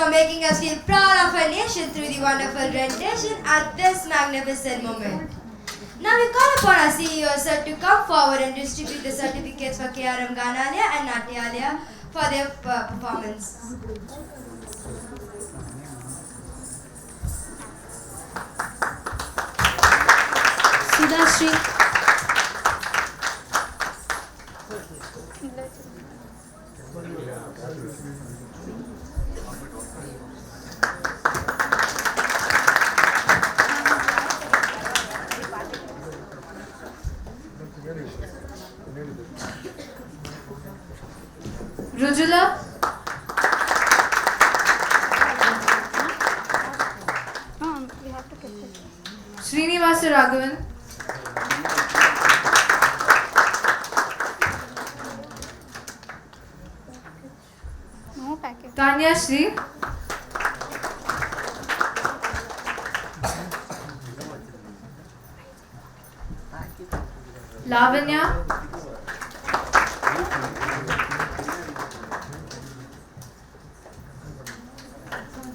for making us feel proud of our nation through the wonderful rendition at this magnificent moment. Now we call upon our CEO sir to come forward and distribute the certificates for KRM Ganalaya and Natyalaya for their performance. Sudhashri. Rujula. Srinivasa Raghavan. Tanya Shri. Lavanya.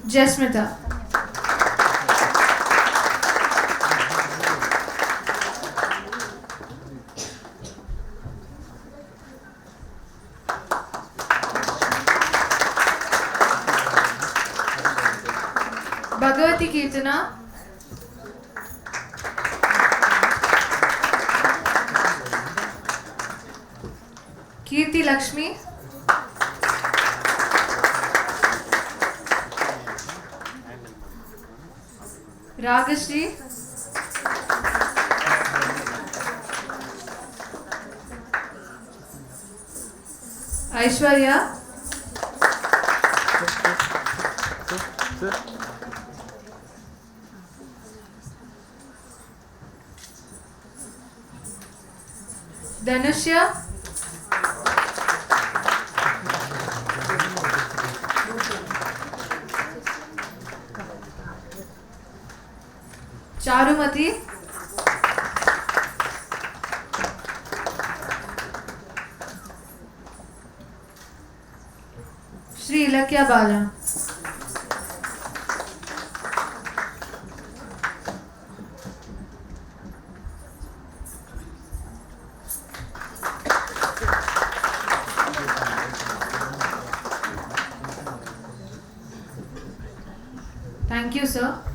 Jasmita. Bhagavati Kirtana. Kirti Lakshmi. Ragashri. Aishwarya. Dhanushya. Charumati. Shri Ilakya Bala. Thank you, sir.